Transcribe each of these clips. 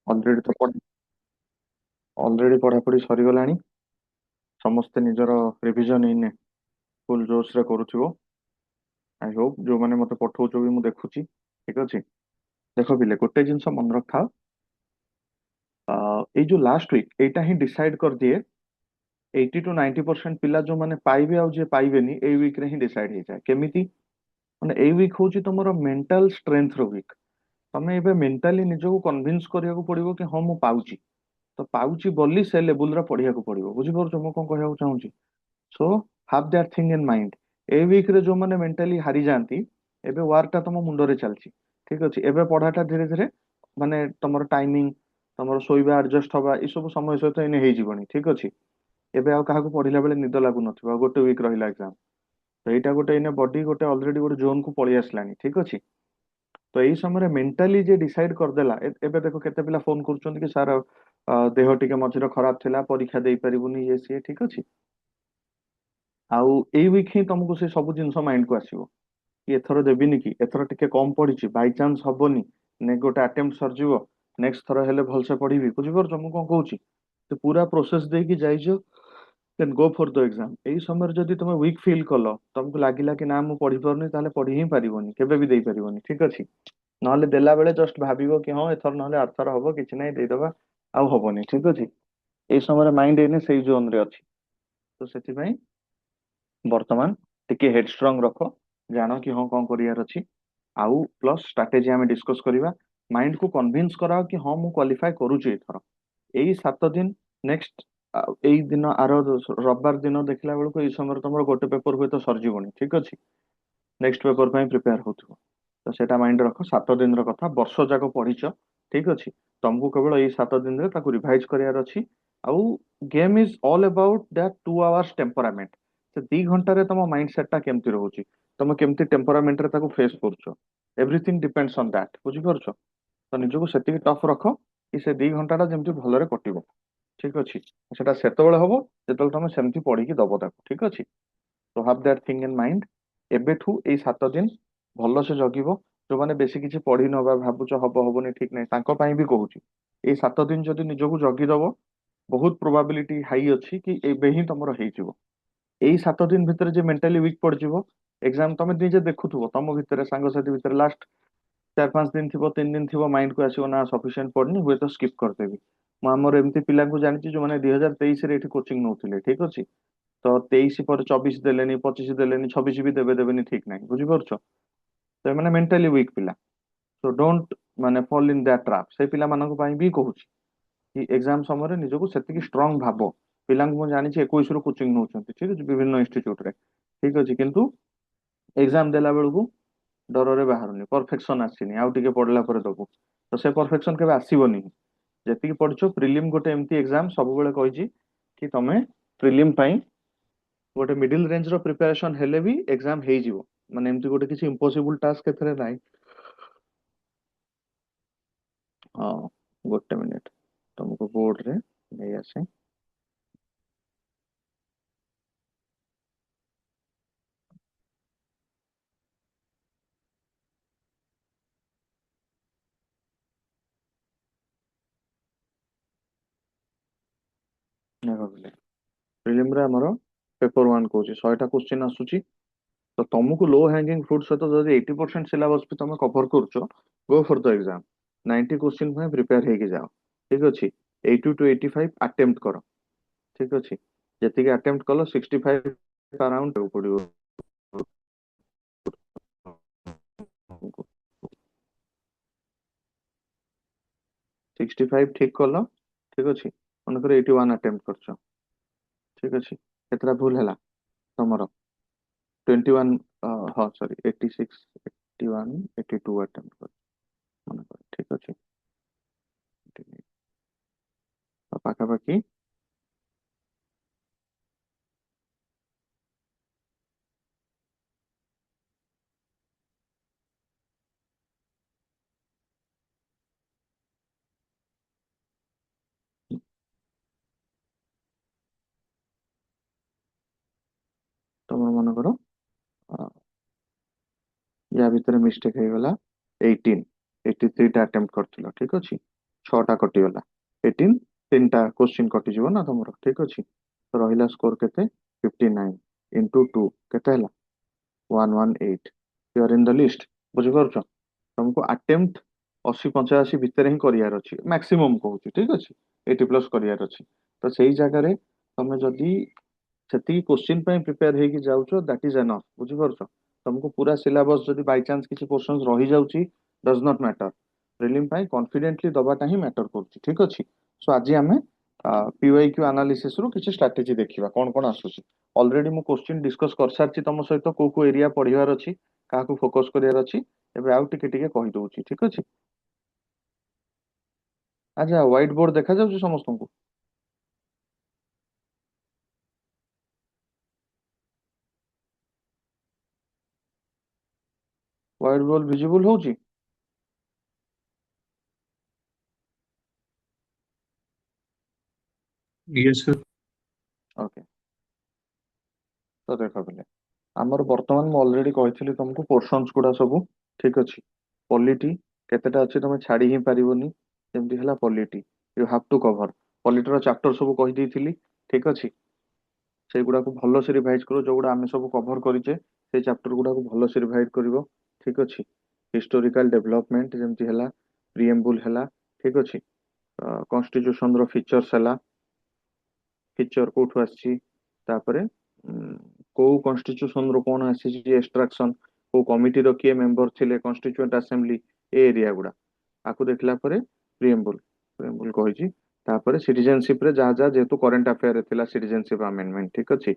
Already ତ already ପଢାପଢି ସରିଗଲାଣି। ସମସ୍ତେ ନିଜର ରିଭିଜନ ଇନ୍ ଫୁଲ ଜୋସ୍ ରେ କରୁଥିବ। ଆଇ ହୋପ ଯୋଉମାନେ ମତେ ପଠଉଛ ବି ମୁଁ ଦେଖୁଛି। ଠିକ ଅଛି। ଦେଖ ପିଲେ ଗୋଟେ ଜିନିଷ ମନେ ରଖାଅ। ଏଇ ଯୋଉ ଲାଷ୍ଟ ୱିକ୍ ଏଇଟା ହିଁ ଡିସାଇଡ କରିଦିଏ 80 to 90% ପିଲା ଯୋଉମାନେ ପାଇବେ ଆଉ ଯିଏ ପାଇବେନି ଏଇ ୱିକ୍ ରେ ହିଁ ଡିସାଇଡ ହେଇଯାଏ। କେମିତି? ମାନେ ଏଇ ୱିକ୍ ହଉଛି ତମର ମେଣ୍ଟାଲ ଷ୍ଟ୍ରେନ୍ଥ ର ୱିକ୍। ତମେ ଏବେ ମେଣ୍ଟାଲି ନିଜକୁ କନଭିନ୍ସ କରିବାକୁ ପଡିବ କି ହଁ ମୁଁ ପାଉଛି। ତ ପାଉଛି ବୋଲି ସେ ଲେବୁଲରେ ପଢିବାକୁ ପଡିବ। ବୁଝିପାରୁଛ ମୁଁ କଣ କହିବାକୁ ଚାହୁଁଛି? So have that thing in mind. ଏଇ ୱିକ୍ ରେ ଯୋଉମାନେ ମେଣ୍ଟାଲି ହାରିଯାଆନ୍ତି, ଏବେ ୱାର୍କ ଟା ତମ ମୁଣ୍ଡରେ ଚାଲିଛି। ଠିକ ଅଛି। ଏବେ ପଢାଟା ଧୀରେ ଧୀରେ ମାନେ ତମର ଟାଇମିଂ, ତମର ଶୋଇବା ଆଡଜଷ୍ଟ ହବା ଏଇ ସବୁ ସମୟ ସହିତ ଏଇନେ ହେଇଯିବଣି। ଠିକ ଅଛି। ଏବେ ଆଉ କାହାକୁ ପଢିଲା ବେଳେ ନିଦ ଲାଗୁନଥିବ। ଆଉ ଗୋଟେ ୱିକ୍ ରହିଲା ଏକ୍ସାମ। ତ ଏଇଟା ଗୋଟେ ଏଇନେ ବଡି ଗୋଟେ ଅଲରେଡି ଗୋଟେ ଜୋନ୍ କୁ ପଳେଇ ଆସିଲାଣି। ଠିକ ଅଛି। ତ ଏଇ ସମୟରେ ମେଣ୍ଟାଲି ଯେ ଡିସାଇଡ କରିଦେଲା, ଏବେ ଦେଖ କେତେ ପିଲା ଫୋନ କରୁଛନ୍ତି କି ସାର୍ ଦେହ ଟିକେ ମଝିରେ ଖରାପ ଥିଲା, ପରୀକ୍ଷା ଦେଇପାରିବୁନି, ଇଏ ସିଏ। ଠିକ ଅଛି। ଆଉ ଏଇ ୱିକ୍ ହିଁ ତମକୁ ସେ ସବୁ ଜିନିଷ ମାଇଣ୍ଡ କୁ ଆସିବ କି ଏଥର ଦେବିନି, କି ଏଥର ଟିକେ କମ ପଢିଛି, ବାଇଚାନ୍ସ ହବନି, ଗୋଟେ ଆଟେମ୍ପ୍ଟ ସରିଯିବ, ନେକ୍ସଟ ଥର ହେଲେ ଭଲସେ ପଢିବି। ବୁଝିପାରୁଛ ମୁଁ କଣ କହୁଛି? ତ ପୁରା ପ୍ରୋସେସ ଦେଇକି ଯାଇଛ, ଦେନ୍ ଗୋ ଫର ଦ ଏକ୍ସାମ। ଏଇ ସମୟରେ ଯଦି ତମେ ୱିକ୍ ଫିଲ୍ କଲ, ତମକୁ ଲାଗିଲା କି ନା ମୁଁ ପଢି ପାରୁନି, ତାହେଲେ ପଢି ହିଁ ପାରିବନି, କେବେ ବି ଦେଇପାରିବନି। ଠିକ ଅଛି। ନହେଲେ ଦେଲା ବେଳେ ଜଷ୍ଟ ଭାବିବ କି ହଁ ଏଥର ନହେଲେ ଆରଥର ହବ, କିଛି ନାହିଁ ଦେଇଦବା, ଆଉ ହବନି। ଠିକ ଅଛି। ଏଇ ସମୟରେ ମାଇଣ୍ଡ ଏଇନେ ସେଇ ଜୋନ ରେ ଅଛି। ତ ସେଥିପାଇଁ ବର୍ତ୍ତମାନ ଟିକେ ହେଡ ଷ୍ଟ୍ରଙ୍ଗ ରଖ, ଜାଣ କି ହଁ କଣ କରିବାର ଅଛି। ଆଉ ପ୍ଲସ୍ ଷ୍ଟ୍ରାଟେଜି ଆମେ ଡିସ୍କସ କରିବା। ମାଇଣ୍ଡ କୁ କନଭିନ୍ସ କରାଅ କି ହଁ ମୁଁ କ୍ୱାଲିଫାଏ କରୁଛି ଏଥର। ଏଇ 7 ଦିନ ନେକ୍ସଟ ଏଇ ଦିନ ଆର ରବିବାର ଦିନ ଦେଖିଲା ବେଳକୁ ଏଇ ସମୟରେ ତମର ଗୋଟେ ପେପର ହୁଏତ ସରିଯିବଣି। ଠିକ ଅଛି। ନେକ୍ସଟ ପେପର ପାଇଁ ପ୍ରିପେୟାର ହଉଥିବ। ତ ସେଇଟା ମାଇଣ୍ଡ ରଖ। 7 ଦିନର କଥା, ବର୍ଷ ଯାକ ପଢିଛ। ଠିକ ଅଛି। ତମକୁ କେବଳ ଏଇ 7 ଦିନରେ ତାକୁ ରିଭାଇଜ କରିବାର ଅଛି। ଆଉ game is all about that 2 hours temperament. ସେ 2 ଘଣ୍ଟାରେ ତମ ମାଇଣ୍ଡ ସେଟ ଟା କେମିତି ରହୁଛି, ତମେ କେମିତି ଟେମ୍ପରାମେଣ୍ଟରେ ତାକୁ ଫେସ୍ କରୁଛ, ଏଭ୍ରିଥିଙ୍ଗ ଡିପେଣ୍ଡସ ଅନ୍ ଦ୍ୟାଟ। ବୁଝିପାରୁଛ? ତ ନିଜକୁ ସେତିକି ଟଫ୍ ରଖ କି ସେ 2 ଘଣ୍ଟାଟା ଯେମିତି ଭଲରେ କଟିବ। ଠିକ ଅଛି। ସେଟା ସେତେବେଳେ ହବ ଯେତେବେଳେ ତମେ ସେମିତି ପଢିକି ଦବ ତାକୁ। ଠିକ ଅଛି। ତ have that thing in mind. ଏବେଠୁ ଏଇ 7 ଦିନ ଭଲସେ ଜଗିବ। ଯୋଉମାନେ ବେଶୀ କିଛି ପଢି ନବା ଭାବୁଛ ହବ ହବନି ଠିକ ନାହିଁ, ତାଙ୍କ ପାଇଁ ବି କହୁଛି ଏଇ 7 ଦିନ ଯଦି ନିଜକୁ ଜଗିଦବ, ବହୁତ ପ୍ରୋବାବିଲିଟି ହାଇ ଅଛି କି ଏବେ ହିଁ ତମର ହେଇଯିବ। ଏଇ 7 ଦିନ ଭିତରେ ଯେ ମେଣ୍ଟାଲି ୱିକ୍ ପଡିଯିବ, ଏକ୍ସାମ ତମେ ନିଜେ ଦେଖୁଥିବ ତମ ଭିତରେ, ସାଙ୍ଗସାଥି ଭିତରେ, ଲାଷ୍ଟ 4-5 ଦିନ ଥିବ, 3 ଦିନ ଥିବ, ମାଇଣ୍ଡ କୁ ଆସିବ ନା ସଫିସିଏଣ୍ଟ ପଢିନି, ହୁଏତ ସ୍କିପ୍ କରିଦେବି। ମୁଁ ଆମର ଏମିତି ପିଲାଙ୍କୁ ଜାଣିଛି ଯୋଉମାନେ 2023 ରେ ଏଠି କୋଚିଂ ନଉଥିଲେ। ଠିକ ଅଛି। ତ 23 ପରେ 24 ଦେଲେନି, 25 ଦେଲେନି, 26 ବି ଦେବେ ଦେବେନି ଠିକ ନାହିଁ। ବୁଝିପାରୁଛ? ତ ଏମାନେ ମେଣ୍ଟାଲି ୱିକ୍ ପିଲା। ସୋ ଡୋଣ୍ଟ ମାନେ ଫଲ୍ ଇନ୍ ଦ୍ୟାଟ୍ ଟ୍ରାପ୍। ସେଇ ପିଲାମାନଙ୍କ ପାଇଁ ବି କହୁଛି କି ଏକ୍ସାମ ସମୟରେ ନିଜକୁ ସେତିକି ଷ୍ଟ୍ରଙ୍ଗ ଭାବ। ପିଲାଙ୍କୁ ମୁଁ ଜାଣିଛି 21 ରୁ କୋଚିଂ ନଉଛନ୍ତି। ଠିକ ଅଛି। ବିଭିନ୍ନ ଇନଷ୍ଟିଚ୍ୟୁଟ ରେ। ଠିକ ଅଛି। କିନ୍ତୁ ଏକ୍ସାମ ଦେଲା ବେଳକୁ ଡରରେ ବାହାରୁନି, ପରଫେକ୍ସନ ଆସିନି, ଆଉ ଟିକେ ପଢିଲା ପରେ ଦବୁ। ତ ସେ ପରଫେକ୍ସନ କେବେ ଆସିବନି। ଯେତିକି ପଢିଛ, ପ୍ରିଲିମ ଗୋଟେ ଏମିତି ଏକ୍ସାମ, ସବୁବେଳେ କହିଛି କି ତମେ ପ୍ରିଲିମ ପାଇଁ ଗୋଟେ ମିଡିଲ ରେଞ୍ଜ ର ପ୍ରିପାରେସନ ହେଲେ ବି ଏକ୍ସାମ ହେଇଯିବ। ମାନେ ଏମିତି ଗୋଟେ କିଛି ଇମ୍ପସିବୁଲ ଟାସ୍କ ଏଥିରେ ନାହିଁ। ହଁ, ଗୋଟେ ମିନିଟ ତମକୁ ବୋର୍ଡରେ ନେଇ ଆସେ। ପ୍ରିଲିମରେ ଆମର ପେପର ୱାନ୍ କହୁଛି 100ଟା କୋଶ୍ଚିନ୍ ଆସୁଛି। ତ ତମକୁ ଲୋ ହ୍ୟାଙ୍ଗିଂ ଫ୍ରୁଟ ସହିତ ଯଦି 80% ସିଲାବସ ବି ତମେ କଭର କରୁଛ, ଗୋ ଫର ଦ ଏକ୍ସାମ। 90 କୋଶ୍ଚିନ୍ ପାଇଁ ପ୍ରିପେୟାର ହେଇକି ଯାଅ। ଠିକ ଅଛି। 80 to 85 ଆଟେମ୍ପ୍ଟ କର। ଠିକ ଅଛି। ଯେତିକି ଆଟେମ୍ପ୍ଟ କଲ 65 ଆରାଉଣ୍ଡ ପଡିବ। 65 ଠିକ କଲ। ଠିକ ଅଛି। ମନେକର 81 ଆଟେମ୍ପ୍ଟ କରିଛ। ଠିକ ଅଛି। କେତେଟା ଭୁଲ ହେଲା ତମର? 21। ହଁ ସରି, 86, 81, 82 ଆଟେମ୍ପ୍ଟ କରିଛ ମନେକର। ଠିକ ଅଛି। ତ ପାଖାପାଖି ତମର ମନେକର ଅ, ୟା ଭିତରେ ମିଷ୍ଟେକ୍ ହେଇଗଲା 18, 83ଟା ଆଟେମ୍ପ୍ଟ କରିଥିଲ। ଠିକ ଅଛି। ଛଅଟା କଟିଗଲା। 18, ତିନିଟା କ୍ୱେଶ୍ଚିନ୍ କଟିଯିବ ନା ତମର, ଠିକ ଅଛି। ତ ରହିଲା ସ୍କୋର କେତେ? 59 ଇଣ୍ଟୁ 2 କେତେ ହେଲା? 118। You are in the list. ବୁଝିପାରୁଛ? ତମକୁ ଆଟେମ୍ପ୍ଟ 80 85 ଭିତରେ ହିଁ କରିବାର ଅଛି, ମ୍ୟାକ୍ସିମମ୍ କହୁଛି, ଠିକ ଅଛି। 80+ କରିବାର ଅଛି। ତ ସେଇ ଜାଗାରେ ତମେ ଯଦି ସେତିକି କ୍ୱେଶ୍ଚିନ୍ ପାଇଁ ପ୍ରିପେୟାର ହେଇକି ଯାଉଛ, ଦ୍ୟାଟ୍ ଇଜ ଏନଫ୍। ବୁଝିପାରୁଛ? ତମକୁ ପୁରା ସିଲାବସ୍ ଯଦି ବାଇଚାନ୍ସ କିଛି ପୋର୍ସନ ରହିଯାଉଛି, ଡଜ ନଟ୍ ମ୍ୟାଟର। ପ୍ରିଲିମ୍ ପାଇଁ କନଫିଡେଣ୍ଟଲି ଦବାଟା ହିଁ ମ୍ୟାଟର କରୁଛି, ଠିକ ଅଛି। ସୋ ଆଜି ଆମେ PYQ ଆନାଲିସିସ ରୁ କିଛି ଷ୍ଟ୍ରାଟେଜି ଦେଖିବା କଣ କଣ ଆସୁଛି। ଅଲରେଡି ମୁଁ କ୍ୱେଶ୍ଚିନ୍ ଡିସ୍କସ୍ କରିସାରିଛି ତମ ସହିତ, କୋଉ କୋଉ ଏରିଆ ପଢିବାର ଅଛି, କାହାକୁ ଫୋକସ କରିବାର ଅଛି। ଏବେ ଆଉ ଟିକେ ଟିକେ କହିଦଉଛି, ଠିକ ଅଛି। ଆଚ୍ଛା, ହ୍ୱାଇଟ ବୋର୍ଡ ଦେଖାଯାଉଛି ସମସ୍ତଙ୍କୁ? ହ୍ୱାଇଟ ବୋର୍ଡ ଭିଜିବୁଲ ହଉଛି? Yes, sir. ଓକେ। ତ ଦେଖ ପିଲେ, ଆମର ବର୍ତ୍ତମାନ ମୁଁ ଅଲରେଡି କହିଥିଲି ତମକୁ ପୋର୍ସନ୍ସ ଗୁଡା ସବୁ, ଠିକ ଅଛି। ପଲିଟି କେତେଟା ଅଛି ତମେ ଛାଡି ହିଁ ପାରିବନି। ଯେମିତି ହେଲା polity, you have to cover. ପଲିଟିର ଚାପ୍ଟର ସବୁ କହିଦେଇଥିଲି, ଠିକ ଅଛି। ସେଇଗୁଡାକୁ ଭଲସେ ରିଭାଇଜ କର, ଯୋଉଗୁଡା ଆମେ ସବୁ କଭର କରିଛେ ସେଇ ଚାପ୍ଟର ଗୁଡାକୁ ଭଲସେ ରିଭାଇଜ କରିବ, ଠିକ ଅଛି। ହିଷ୍ଟୋରିକାଲ ଡେଭଲପମେଣ୍ଟ ଯେମିତି ହେଲା, ପ୍ରିଏମ୍ବୁଲ ହେଲା, ଠିକ ଅଛି। କନଷ୍ଟିଟ୍ୟୁସନ ର ଫିଚର୍ସ ହେଲା, ଫିଚର କୋଉଠୁ ଆସିଛି, ତାପରେ କୋଉ କନଷ୍ଟିଟ୍ୟୁସନ ରୁ କଣ ଆସିଛି ଏକ୍ସଟ୍ରାକ୍ସନ, କୋଉ କମିଟିର କିଏ ମେମ୍ବର ଥିଲେ, କନଷ୍ଟିଚ୍ୟୁଏଣ୍ଟ ଆସେମ୍ବଲି, ଏ ଏରିଆ ଗୁଡା। ଆକୁ ଦେଖିଲା ପରେ ପ୍ରିଏମ୍ବୁଲ, ପ୍ରିଏମ୍ବୁଲ କହିଛି। ତାପରେ ସିଟିଜେନସିପ ରେ ଯାହା ଯାହା ଯେହେତୁ କରେଣ୍ଟ ଆଫେୟାର ରେ ଥିଲା, ସିଟିଜେନସିପ ଆମେଣ୍ଡମେଣ୍ଟ, ଠିକ ଅଛି।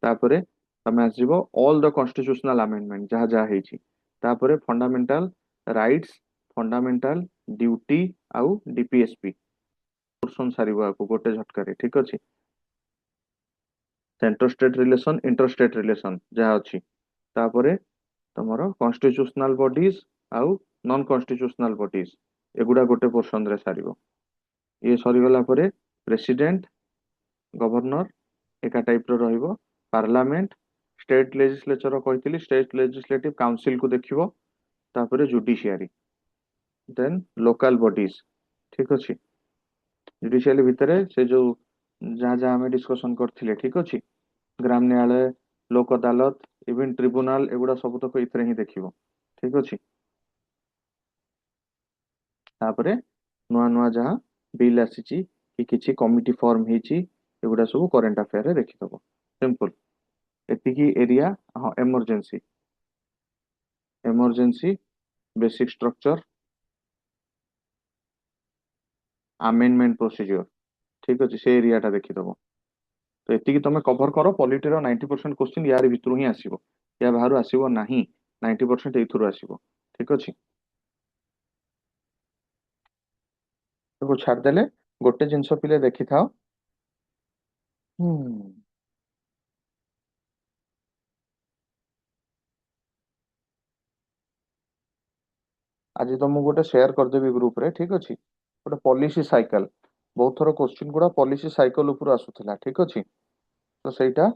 ତାପରେ ତମେ ଆସିଯିବ ଅଲ ଦ କନଷ୍ଟିଟ୍ୟୁସନାଲ ଆମେଣ୍ଡମେଣ୍ଟ ଯାହା ଯାହା ହେଇଛି। ତାପରେ ଫଣ୍ଡାମେଣ୍ଟାଲ ରାଇଟ୍ସ, ଫଣ୍ଡାମେଣ୍ଟାଲ ଡ୍ୟୁଟି, ଆଉ DPSP ପୋର୍ସନ ସାରିବ ଆକୁ ଗୋଟେ ଝଟକାରେ, ଠିକ ଅଛି। Centre state relation, inter state relation ଯାହା ଅଛି। ତାପରେ ତମର କନଷ୍ଟିଟ୍ୟୁସନାଲ ବଡିଜ ଆଉ ନନ୍ କନଷ୍ଟିଟ୍ୟୁସନାଲ ବଡିଜ, ଏଗୁଡା ଗୋଟେ ପୋର୍ସନ ରେ ସାରିବ। ଇଏ ସରିଗଲା ପରେ ପ୍ରେସିଡେଣ୍ଟ, ଗଭର୍ଣ୍ଣର ଏକା ଟାଇପ ର ରହିବ। ପାର୍ଲାମେଣ୍ଟ, ଷ୍ଟେଟ ଲେଜିସ୍ଲେଚର କହିଥିଲି, ଷ୍ଟେଟ ଲେଜିସ୍ଲେଟିଭ କାଉନସିଲ କୁ ଦେଖିବ। ତାପରେ ଜୁଡିସିଆରୀ, ଦେନ୍ ଲୋକାଲ ବଡିଜ, ଠିକ ଅଛି। ଜୁଡିସିଆରୀ ଭିତରେ ସେ ଯୋଉ ଯାହା ଯାହା ଆମେ ଡିସ୍କସନ କରିଥିଲେ, ଠିକ ଅଛି। ଗ୍ରାମ ନ୍ୟାୟାଳୟ, ଲୋକ ଅଦାଲତ, ଇଭେନ ଟ୍ରିବ୍ୟୁନାଲ, ଏଗୁଡା ସବୁ ତକ ଏଥିରେ ହିଁ ଦେଖିବ, ଠିକ ଅଛି। ତାପରେ ନୂଆ ନୂଆ ଯାହା ବିଲ୍ ଆସିଛି କି କିଛି କମିଟି ଫର୍ମ ହେଇଛି, ଏଗୁଡା ସବୁ କରେଣ୍ଟ ଆଫେୟାରରେ ଦେଖିଦବ। ସିମ୍ପଲ ଏତିକି ଏରିଆ। ହଁ, emergency, emergency, basic structure, amendment procedure, ଠିକ ଅଛି। ସେ ଏରିଆ ଟା ଦେଖିଦବ। ତ ଏତିକି ତମେ କଭର କର। ପଲିଟିର 90% କ୍ୱେଶ୍ଚିନ୍ ୟାର ଭିତରୁ ହିଁ ଆସିବ, ୟା ବାହାରୁ ଆସିବ ନାହିଁ। 90% ଏଇଥିରୁ ଆସିବ, ଠିକ ଅଛି। ତାକୁ ଛାଡିଦେଲେ ଗୋଟେ ଜିନିଷ ପିଲେ ଦେଖିଥାଅ। ହୁଁ, ଆଜି ତମକୁ ଗୋଟେ ସେୟାର କରିଦେବି ଗ୍ରୁପ ରେ, ଠିକ ଅଛି। ଗୋଟେ ପଲିସି ସାଇକେଲ, ବହୁତ ଥର କ୍ୱେଶ୍ଚିନ୍ ଗୁଡା ପଲିସି ସାଇକେଲ ଉପରୁ ଆସୁଥିଲା, ଠିକ ଅଛି। ତ ସେଇଟା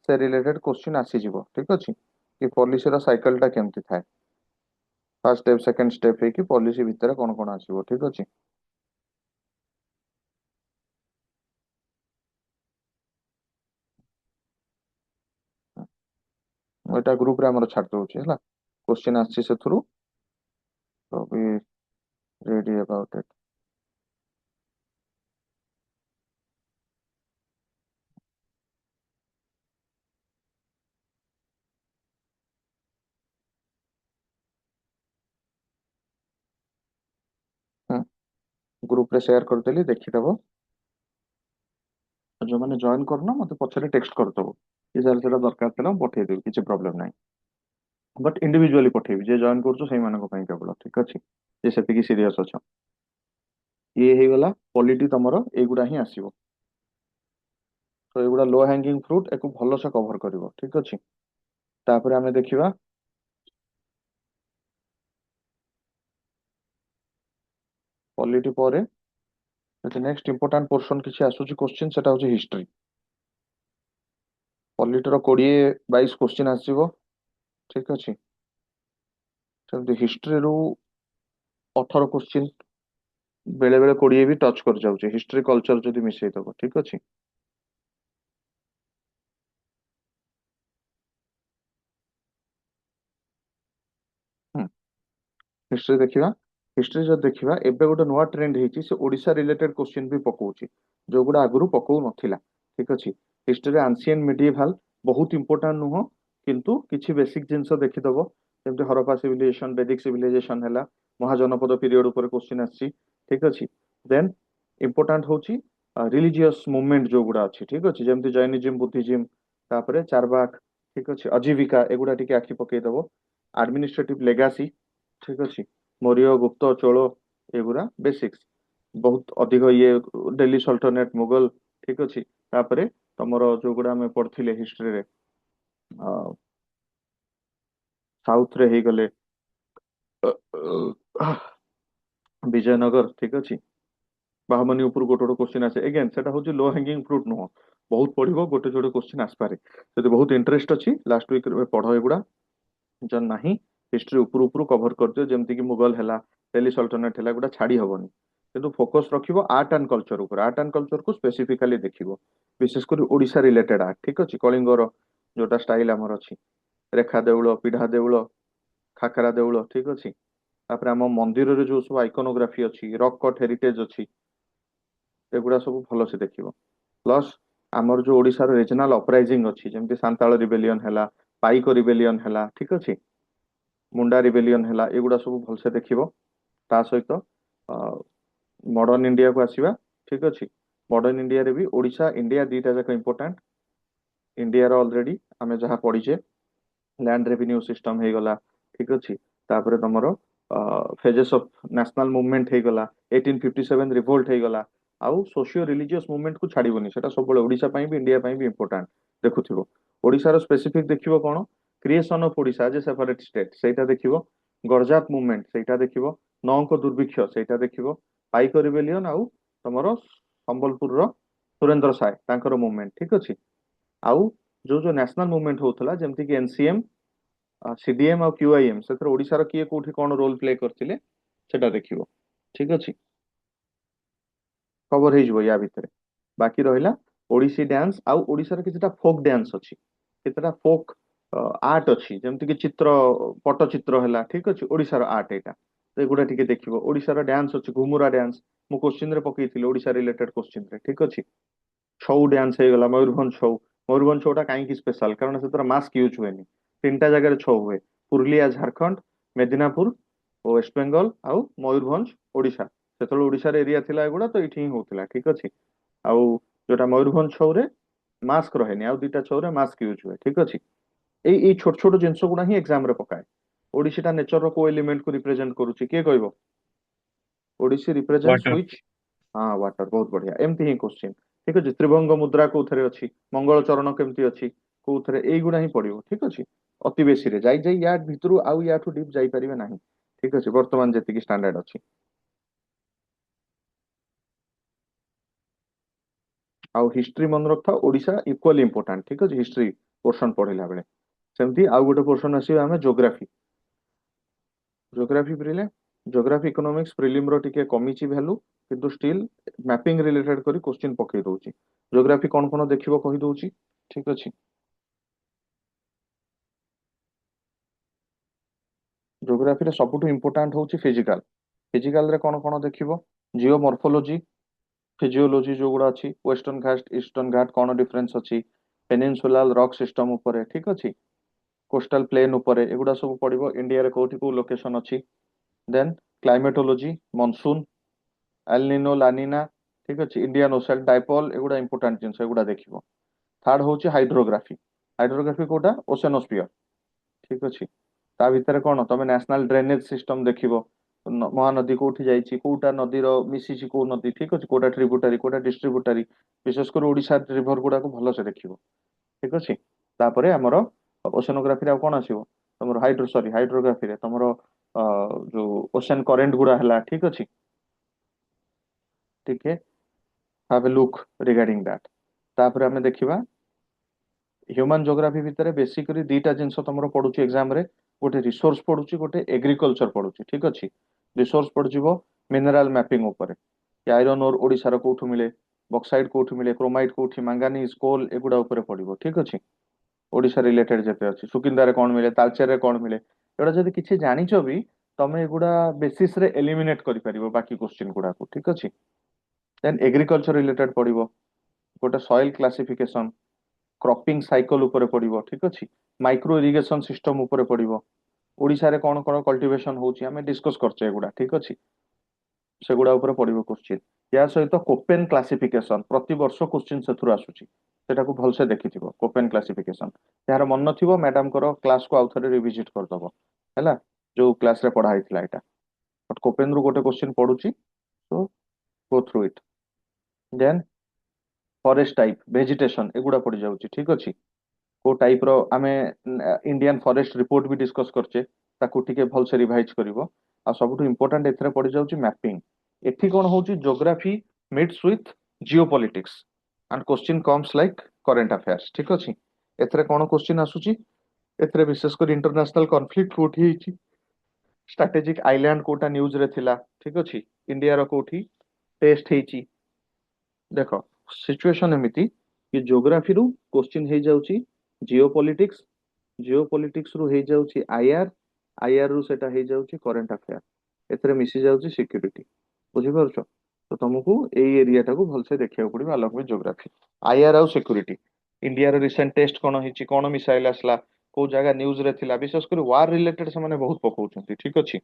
ସେ ରିଲେଟେଡ କ୍ୱେଶ୍ଚିନ୍ ଆସିଯିବ, ଠିକ ଅଛି। କି ପଲିସିର ସାଇକେଲ ଟା କେମିତି ଥାଏ, ଫାର୍ଷ୍ଟ ଷ୍ଟେପ ସେକେଣ୍ଡ ଷ୍ଟେପ ହେଇକି ପଲିସି ଭିତରେ କଣ କଣ ଆସିବ, ଠିକ ଅଛି। ମୁଁ ଏଟା ଗ୍ରୁପ ରେ ଆମର ଛାଡି ଦଉଛି ହେଲା, କ୍ୱେଶ୍ଚିନ୍ ଆସିଛି ସେଥିରୁ। ତ ବି ରେଡି ଆବାଉଟ ଇଟ। ଗ୍ରୁପ ରେ ସେୟାର କରିଦେଲି, ଦେଖିଦବ। ଆଉ ଯୋଉମାନେ ଜଏନ କରୁନ, ମତେ ପଛରେ ଟେକ୍ସଟ କରିଦବ କି ସାର୍ ସେଟା ଦରକାର ଥିଲା, ମୁଁ ପଠେଇଦେବି, କିଛି ପ୍ରୋବ୍ଲେମ ନାହିଁ। ବଟ୍ ଇଣ୍ଡିଭିଜୁଆଲି ପଠେଇବି, ଯେ ଜଏନ କରୁଛ ସେଇମାନଙ୍କ ପାଇଁ କେବଳ, ଠିକ ଅଛି। ଯେ ସେତିକି ସିରିୟସ୍ ଅଛ। ଇଏ ହେଇଗଲା ପଲିଟି, ତମର ଏଇଗୁଡା ହିଁ ଆସିବ। ତ ଏଗୁଡା ଲୋ ହ୍ୟାଙ୍ଗିଂ ଫ୍ରୁଟ, ଏକୁ ଭଲସେ କଭର କରିବ, ଠିକ ଅଛି। ତାପରେ ଆମେ ଦେଖିବା ପଲିଟି ପରେ ଯଦି ନେକ୍ସଟ ଇମ୍ପୋର୍ଟାଣ୍ଟ ପୋର୍ସନ କିଛି ଆସୁଛି କ୍ୱେଶ୍ଚିନ୍, ସେଟା ହଉଛି ହିଷ୍ଟ୍ରି। ପଲିଟିର 20 22 କ୍ୱେଶ୍ଚିନ୍ ଆସିବ, ଠିକ ଅଛି। ସେମିତି ହିଷ୍ଟ୍ରିରୁ 18 କ୍ୱେଶ୍ଚିନ୍, ବେଳେ ବେଳେ 20 ବି ଟଚ୍ କରି ଯାଉଛି ହିଷ୍ଟ୍ରି କଲଚର ଯଦି ମିଶେଇ ଦବ, ଠିକ ଅଛି। ହୁଁ, ହିଷ୍ଟ୍ରି ଦେଖିବା। ହିଷ୍ଟ୍ରି ଯଦି ଦେଖିବା, ଏବେ ଗୋଟେ ନୂଆ ଟ୍ରେଣ୍ଡ ହେଇଛି, ସେ ଓଡିଶା ରିଲେଟେଡ କ୍ୱେଶ୍ଚିନ୍ ବି ପକଉଛି, ଯୋଉଗୁଡା ଆଗରୁ ପକଉ ନଥିଲା। ଠିକ ଅଛି। ହିଷ୍ଟ୍ରିରେ ଆନ୍ସିଏଣ୍ଟ ମିଡିଏଭାଲ ବହୁତ ଇମ୍ପୋର୍ଟାଣ୍ଟ ନୁହଁ, କିନ୍ତୁ କିଛି ବେସିକ ଜିନିଷ ଦେଖିଦବ। ଯେମିତି ହରପ୍ପା ସିଭିଲାଇଜେସନ, ବେଦିକ ସିଭିଲାଇଜେସନ ହେଲା, ମହାଜନପଦ ପିରିୟଡ ଉପରେ କ୍ୱେଶ୍ଚିନ୍ ଆସିଛି। ଠିକ ଅଛି। ଦେନ୍ ଇମ୍ପୋର୍ଟାଣ୍ଟ ହଉଛି ରିଲିଜିୟସ୍ ମୁଭମେଣ୍ଟ ଯୋଉଗୁଡା ଅଛି, ଠିକ ଅଛି, ଯେମିତି ଜୈନିଜିମ୍, ବୁଦ୍ଧିଜିମ୍, ତାପରେ ଚାରବାକ, ଠିକ ଅଛି, ଅଜୀବିକା, ଏଗୁଡା ଟିକେ ଆଖି ପକେଇଦବ। ଆଡମିନିଷ୍ଟ୍ରେଟିଭ ଲେଗାସି, ଠିକ ଅଛି, ମୌର୍ୟ, ଗୁପ୍ତ, ଚୋଳ, ଏଗୁରା ବେସିକ୍ସ। ବହୁତ ଅଧିକ ଇଏ ଡେଲି ସଲ୍ଟନେଟ, ମୁଗଲ, ଠିକ ଅଛି। ତାପରେ ତମର ଯୋଉଗୁଡା ଆମେ ପଢିଥିଲେ ହିଷ୍ଟ୍ରିରେ, ସାଉଥ ରେ ହେଇଗଲେ ବିଜୟନଗର, ଠିକ ଅଛି, ବାହମନି ଉପରୁ ଗୋଟେ ଗୋଟେ କ୍ୱେଶ୍ଚିନ୍ ଆସେ। ଏଗେନ୍ ସେଟା ହଉଛି ଲୋ ହ୍ୟାଙ୍ଗିଂ ଫ୍ରୁଟ ନୁହଁ, ବହୁତ ପଢିବ ଗୋଟେ ଯୋଡେ କ୍ୱେଶ୍ଚିନ୍ ଆସିପାରେ। ଯଦି ବହୁତ ଇଣ୍ଟରେଷ୍ଟ ଅଛି ଲାଷ୍ଟ ୱିକରେ ପଢ ଏଗୁଡା। ଯଦି ନାହିଁ, ହିଷ୍ଟ୍ରି ଉପରୁ ଉପରୁ କଭର କରିଦିଅ, ଯେମିତି କି ମୁଗଲ ହେଲା, ଡେଲି ସଲ୍ଟନେଟ ହେଲା, ଏଗୁଡା ଛାଡି ହବନି। କିନ୍ତୁ ଫୋକସ ରଖିବ ଆର୍ଟ ଆଣ୍ଡ କଲଚର ଉପରେ, ଆର୍ଟ ଆଣ୍ଡ କଲଚରକୁ ସ୍ପେସିଫିକାଲି ଦେଖିବ, ବିଶେଷ କରି ଓଡିଶା ରିଲେଟେଡ ଆର୍ଟ, ଠିକ ଅଛି। କଳିଙ୍ଗର ଯୋଉଟା ଷ୍ଟାଇଲ ଆମର ଅଛି, ରେଖା ଦେଉଳ, ପିଢା ଦେଉଳ, ଖାକରା ଦେଉଳ, ଠିକ ଅଛି। ତାପରେ ଆମ ମନ୍ଦିରରେ ଯୋଉ ସବୁ ଆଇକୋନୋଗ୍ରାଫି ଅଛି, ରକ୍ କଟ୍ ହେରିଟେଜ ଅଛି, ଏଗୁଡା ସବୁ ଭଲସେ ଦେଖିବ। ପ୍ଲସ୍ ଆମର ଯୋଉ ଓଡିଶାର ରିଜନାଲ ଅପରାଇଜିଂ ଅଛି, ଯେମିତି ସାନ୍ତାଳ ରିବେଲିୟନ ହେଲା, ପାଇକ ରିବେଲିୟନ ହେଲା, ଠିକ ଅଛି, ମୁଣ୍ଡା ରିବେଲିୟନ ହେଲା, ଏଗୁଡା ସବୁ ଭଲସେ ଦେଖିବ। ତା ସହିତ ମଡର୍ଣ୍ଣ ଇଣ୍ଡିଆକୁ ଆସିବା, ଠିକ ଅଛି। ମଡର୍ଣ୍ଣ ଇଣ୍ଡିଆରେ ବି ଓଡିଶା, ଇଣ୍ଡିଆ ଦିଟା ଯାକ ଇମ୍ପୋର୍ଟାଣ୍ଟ। ଇଣ୍ଡିଆର ଅଲରେଡି ଆମେ ଯାହା ପଢିଛେ, ଲ୍ୟାଣ୍ଡ ରେଭିନ୍ୟୁ ସିଷ୍ଟମ ହେଇଗଲା, ଠିକ ଅଛି। ତାପରେ ତମର ଫେଜେସ୍ ଅଫ ନ୍ୟାସନାଲ ମୁଭମେଣ୍ଟ ହେଇଗଲା, 1857 ରିଭୋଲ୍ଟ ହେଇଗଲା। ଆଉ ସୋସିଓ ରିଲିଜିୟସ୍ ମୁଭମେଣ୍ଟକୁ ଛାଡିବନି, ସେଟା ସବୁବେଳେ ଓଡିଶା ପାଇଁ ବି ଇଣ୍ଡିଆ ପାଇଁ ବି ଇମ୍ପୋର୍ଟାଣ୍ଟ। ଦେଖୁଥିବ ଓଡିଶାର ସ୍ପେସିଫିକ ଦେଖିବ କଣ, କ୍ରିଏସନ ଅଫ ଓଡିଶା ଆଜ ଏ ସେପାରେଟ ଷ୍ଟେଟ, ସେଇଟା ଦେଖିବ। ଗଡଜାତ ମୁଭମେଣ୍ଟ ସେଇଟା ଦେଖିବ। ନଅଙ୍କ ଦୁର୍ଭିକ୍ଷ ସେଇଟା ଦେଖିବ। ପାଇକ ରିବେଲିୟନ, ଆଉ ତମର ସମ୍ବଲପୁରର ସୁରେନ୍ଦ୍ର ସାଏ ତାଙ୍କର ମୁଭମେଣ୍ଟ, ଠିକ ଅଛି। ଆଉ ଯୋଉ ଯୋଉ ନ୍ୟାସନାଲ ମୁଭମେଣ୍ଟ ହଉଥିଲା, ଯେମିତି କି ଏନସିଏମ, ସିଡିଏମ ଆଉ କ୍ୟୁଆଇଏମ, ସେଥିରେ ଓଡିଶାର କିଏ କୋଉଠି କଣ ରୋଲ ପ୍ଲେ କରିଥିଲେ ସେଟା ଦେଖିବ, ଠିକ ଅଛି। କଭର ହେଇଯିବ ୟା ଭିତରେ। ବାକି ରହିଲା ଓଡିଶୀ ଡ୍ୟାନ୍ସ, ଆଉ ଓଡିଶାର କିଛିଟା ଫୋକ୍ ଡ୍ୟାନ୍ସ ଅଛି, କେତେଟା ଫୋକ୍ ଆର୍ଟ ଅଛି, ଯେମିତି କି ଚିତ୍ର, ପଟ୍ଟଚିତ୍ର ହେଲା, ଠିକ ଅଛି, ଓଡିଶାର ଆର୍ଟ ଏଇଟା। ତ ଏଗୁଡା ଟିକେ ଦେଖିବ। ଓଡିଶାର ଡ୍ୟାନ୍ସ ଅଛି, ଘୁମୁରା ଡ୍ୟାନ୍ସ, ମୁଁ କୋଶ୍ଚିନ୍ ରେ ପକେଇଥିଲି ଓଡିଶା ରିଲେଟେଡ କୋଶ୍ଚିନ୍ ରେ, ଠିକ ଅଛି। ଛଉ ଡ୍ୟାନ୍ସ ହେଇଗଲା, ମୟୂରଭଞ୍ଜ ଛଉ। ମୟୂରଭଞ୍ଜ ଛଉଟା କାହିଁକି ସ୍ପେଶାଲ, କାରଣ ସେଥିରେ ମାସ୍କ ୟୁଜ ହୁଏନି। ତିନିଟା ଜାଗାରେ ଛଉ ହୁଏ, ପୁରୁଲିଆ ଝାଡଖଣ୍ଡ, ମେଦିନାପୁର ଓ ୱେଷ୍ଟବେଙ୍ଗଲ, ଆଉ ମୟୂରଭଞ୍ଜ ଓଡିଶା। ସେତେବେଳେ ଓଡିଶାର ଏରିଆ ଥିଲା ଏଗୁଡା, ତ ଏଇଠି ହିଁ ହଉଥିଲା, ଠିକ ଅଛି। ଆଉ ଯୋଉଟା ମୟୂରଭଞ୍ଜ ଛଉରେ ମାସ୍କ ରହେନି, ଆଉ ଦିଟା ଛଉରେ ମାସ୍କ ୟୁଜ ହୁଏ, ଠିକ ଅଛି। ଏଇ ଛୋଟ ଛୋଟ ଜିନିଷ ଗୁଡା ହିଁ ଏକ୍ସାମ ରେ ପକାଏ। ଓଡିଶୀଟା ନେଚରର କୋ ଏଲିମେଣ୍ଟ କୁ ରିପ୍ରେଜେଣ୍ଟ କରୁଛି, କିଏ କହିବ? Odissi represent water. ହୁଇଚ୍? ହଁ, ୱାଟର, ବହୁତ ବଢିଆ, ଏମିତି ହିଁ କୋଶ୍ଚିନ୍। ଠିକ ଅଛି। ତ୍ରିଭଙ୍ଗ ମୁଦ୍ରା କୋଉଥିରେ ଅଛି, ମଙ୍ଗଳ ଚରଣ କେମିତି ଅଛି, କୋଉଥିରେ, ଏଇଗୁଡା ହିଁ ପଡିବ, ଠିକ ଅଛି। ଅତି ବେଶୀରେ ଯାଇ ଯାଇ ୟା ଭିତରୁ ଆଉ ୟାଠୁ ଡିପ୍ ଯାଇପାରିବେ ନାହିଁ, ଠିକ ଅଛି, ବର୍ତ୍ତମାନ ଯେତିକି ଷ୍ଟାଣ୍ଡାର୍ଡ ଅଛି। ଆଉ ହିଷ୍ଟ୍ରି ମନେ ରଖିଥାଅ, ଓଡିଶା ଇକ୍ୱାଲି ଇମ୍ପୋର୍ଟାଣ୍ଟ, ଠିକ ଅଛି, ହିଷ୍ଟ୍ରି ପୋର୍ସନ ପଢିଲା ବେଳେ। ସେମିତି ଆଉ ଗୋଟେ ପୋର୍ସନ ଆସିବା ଆମେ ଜୋଗ୍ରାଫି। ଜୋଗ୍ରାଫି ପ୍ରିଲେ, ଜୋଗ୍ରାଫି ଇକୋନୋମିକ୍ସ ପ୍ରିଲିମ ର ଟିକେ କମିଛି ଭ୍ୟାଲୁ, କିନ୍ତୁ ଷ୍ଟିଲ୍ ମ୍ୟାପିଂ ରିଲେଟେଡ କରି କ୍ୱେଶ୍ଚିନ୍ ପକେଇ ଦଉଛି। ଜୋଗ୍ରାଫି କଣ କଣ ଦେଖିବ କହିଦଉଛି, ଠିକ ଅଛି। ଜୋଗ୍ରାଫିରେ ସବୁଠୁ ଇମ୍ପୋର୍ଟାଣ୍ଟ ହଉଛି ଫିଜିକାଲ। ଫିଜିକାଲରେ କଣ କଣ ଦେଖିବ, ଜିଓ ମର୍ଫୋଲୋଜି, ଫିଜିଓଲୋଜି ଯୋଉଗୁଡା ଅଛି, ୱେଷ୍ଟର୍ଣ୍ଣ ଘାଟ ଇଷ୍ଟର୍ଣ୍ଣ ଘାଟ କଣ ଡିଫରେନ୍ସ ଅଛି, ପେନିନସୁଲାର ରକ୍ ସିଷ୍ଟମ ଉପରେ, ଠିକ ଅଛି, କୋଷ୍ଟାଲ ପ୍ଲେନ ଉପରେ, ଏଗୁଡା ସବୁ ପଡିବ। ଇଣ୍ଡିଆରେ କୋଉଠି କୋଉ ଲୋକେସନ ଅଛି। ଦେନ୍ କ୍ଲାଇମେଟୋଲୋଜି, ମନସୁନ, ଏଲନିନୋ, ଲାନିନା, ଠିକ ଅଛି, ଇଣ୍ଡିଆନ ଓସିଆନ ଡାଇପୋଲ, ଏଗୁଡା ଇମ୍ପୋର୍ଟାଣ୍ଟ ଜିନିଷ, ଏଗୁଡା ଦେଖିବ। ଥାର୍ଡ ହଉଛି ହାଇଡ୍ରୋଗ୍ରାଫି। ହାଇଡ୍ରୋଗ୍ରାଫି କୋଉଟା, ଓସେନୋସ୍ଫିୟର, ଠିକ ଅଛି। ତା ଭିତରେ କଣ, ତମେ ନ୍ୟାସନାଲ ଡ୍ରେନେଜ ସିଷ୍ଟମ ଦେଖିବ, ମହାନଦୀ କୋଉଠି ଯାଇଛି, କୋଉଟା ନଦୀର ମିଶିଛି କୋଉ ନଦୀ, ଠିକ ଅଛି, କୋଉଟା ଟ୍ରିବ୍ୟୁଟାରି, କୋଉଟା ଡିଷ୍ଟ୍ରିବ୍ୟୁଟାରି, ବିଶେଷ କରି ଓଡିଶା ରିଭର ଗୁଡାକୁ ଭଲସେ ଦେଖିବ, ଠିକ ଅଛି। ତାପରେ ଆମର ଓସେନୋଗ୍ରାଫିରେ ଆଉ କଣ ଆସିବ, ତମର ହାଇଡ୍ରୋଗ୍ରାଫିରେ ତମର ଯୋଉ ଓସେନ କରେଣ୍ଟ ଗୁଡା ହେଲା, ଠିକ ଅଛି, ଟିକେ have a look regarding that. ତାପରେ ଆମେ ଦେଖିବା ହ୍ୟୁମାନ ଜୋଗ୍ରାଫି ଭିତରେ ବେସିକଲି ଦିଟା ଜିନିଷ ତମର ପଡୁଛି ଏକ୍ସାମ ରେ, ଗୋଟେ ରିସୋର୍ସ ପଡୁଛି, ଗୋଟେ ଏଗ୍ରିକଲଚର ପଡୁଛି, ଠିକ ଅଛି। ରିସୋର୍ସ ପଡିଯିବ ମିନେରାଲ ମ୍ୟାପିଂ ଉପରେ କି ଆଇରନ୍ ଓର୍ ଓଡିଶାର କୋଉଠୁ ମିଳେ, ବକ୍ସାଇଡ୍ କୋଉଠି ମିଳେ, କ୍ରୋମାଇଟ୍ କୋଉଠି, ମାଙ୍ଗାନିଜ କୋଲ ଏଗୁଡା ଉପରେ ପଡିବ। ଠିକ ଅଛି। ଓଡିଶା ରିଲେଟେଡ ଯେତେ ଅଛି, ସୁକିନ୍ଦାରେ କଣ ମିଳେ, ତାଲଚେରରେ କଣ ମିଳେ, ଏଗୁଡା ଯଦି କିଛି ଜାଣିଛ ବି ତମେ ଏଗୁଡା ବେସିସ ରେ ଏଲିମିନେଟ କରିପାରିବ ବାକି କୋଶ୍ଚିନ୍ ଗୁଡାକୁ। ଠିକ ଅଛି। ଦେନ୍ ଏଗ୍ରିକଲଚର ରିଲେଟେଡ ପଡିବ, ଗୋଟେ ସଏଲ କ୍ଲାସିଫିକେସନ, କ୍ରପିଂ ସାଇକେଲ ଉପରେ ପଡିବ। ଠିକ ଅଛି। ମାଇକ୍ରୋ ଇରିଗେସନ ସିଷ୍ଟମ ଉପରେ ପଡିବ, ଓଡିଶାରେ କଣ କଣ କଲ୍ଟିଭେସନ ହଉଛି ଆମେ ଡିସ୍କସ କରୁଛେ ଏଗୁଡା। ଠିକ ଅଛି। ସେଗୁଡା ଉପରେ ପଡିବ କୋଶ୍ଚିନ୍। ଏହା ସହିତ କୋପେନ କ୍ଲାସିଫିକେସନ, ପ୍ରତିବର୍ଷ କୋଶ୍ଚିନ୍ ସେଥିରୁ ଆସୁଛି, ସେଟାକୁ ଭଲସେ ଦେଖିଥିବ। କୋପେନ କ୍ଲାସିଫିକେସନ ଯାହାର ମନ ନଥିବ ମ୍ୟାଡାମଙ୍କର କ୍ଲାସକୁ ଆଉ ଥରେ ରିଭିଜିଟ କରିଦବ ହେଲା, ଯୋଉ କ୍ଲାସରେ ପଢା ହେଇଥିଲା ଏଇଟା। ବଟ୍ କୋପେନ ରୁ ଗୋଟେ କୋଶ୍ଚିନ୍ ପଡୁଛି, ତ ଗୋ ଥ୍ରୁ ଇଟ୍। ଦେନ୍ ଫରେଷ୍ଟ ଟାଇପ, ଭେଜିଟେସନ ଏଗୁଡା ପଡିଯାଉଛି। ଠିକ ଅଛି। କୋଉ ଟାଇପ ର ଆମେ ଇଣ୍ଡିଆନ ଫରେଷ୍ଟ ରିପୋର୍ଟ ବି ଡିସ୍କସ କରିଛେ, ତାକୁ ଟିକେ ଭଲସେ ରିଭାଇଜ କରିବ। ଆଉ ସବୁଠୁ ଇମ୍ପୋର୍ଟାଣ୍ଟ ଏଥିରେ ପଡିଯାଉଛି ମ୍ୟାପିଂ। ଏଠି କଣ ହଉଛି, geography MITS with Jio politics and question comes like current affairs. ଠିକ ଅଛି। ଏଥିରେ କଣ କୋଶ୍ଚିନ୍ ଆସୁଛି, ଏଥିରେ ବିଶେଷ କରି ଇଣ୍ଟରନ୍ୟାସନାଲ କନଫ୍ଲିକ୍ଟ କୋଉଠି ହେଇଛି, ଷ୍ଟ୍ରାଟେଜିକ ଆଇଲ୍ୟାଣ୍ଡ କୋଉଟା ନ୍ୟୁଜ ରେ ଥିଲା। ଠିକ ଅଛି। ଇଣ୍ଡିଆର କୋଉଠି ଟେଷ୍ଟ ହେଇଛି। ଦେଖ ସିଚୁଏସନ ଏମିତି କି ଜୋଗ୍ରାଫିରୁ କୋଶ୍ଚିନ୍ ହେଇଯାଉଛି ଜିଓ ପଲିଟିକ୍ସ, ଜିଓ ପଲିଟିକ୍ସ ରୁ ହେଇଯାଉଛି ଆଇଆର୍, ଆଇଆର୍ ରୁ ସେଟା ହେଇଯାଉଛି କରେଣ୍ଟ ଆଫେୟାର, ଏଥିରେ ମିଶି ଯାଉଛି ସିକ୍ୟୁରିଟି। ବୁଝିପାରୁଛ। ତ ତମକୁ ଏଇ ଏରିଆଟାକୁ ଭଲସେ ଦେଖିବାକୁ ପଡିବ ଆଲଙ୍ଗ ୱିଥ୍ ଜୋଗ୍ରାଫି। ଆଇଆର୍ ଆଉ ସିକ୍ୟୁରିଟି, ଇଣ୍ଡିଆର ରିସେଣ୍ଟ ଟେଷ୍ଟ କଣ ହେଇଛି, କଣ ମିସାଇଲ ଆସିଲା, କୋଉ ଜାଗା ନ୍ୟୁଜ ରେ ଥିଲା, ବିଶେଷ କରି ୱାର ରିଲେଟେଡ ସେମାନେ ବହୁତ ପକଉଛନ୍ତି। ଠିକ ଅଛି।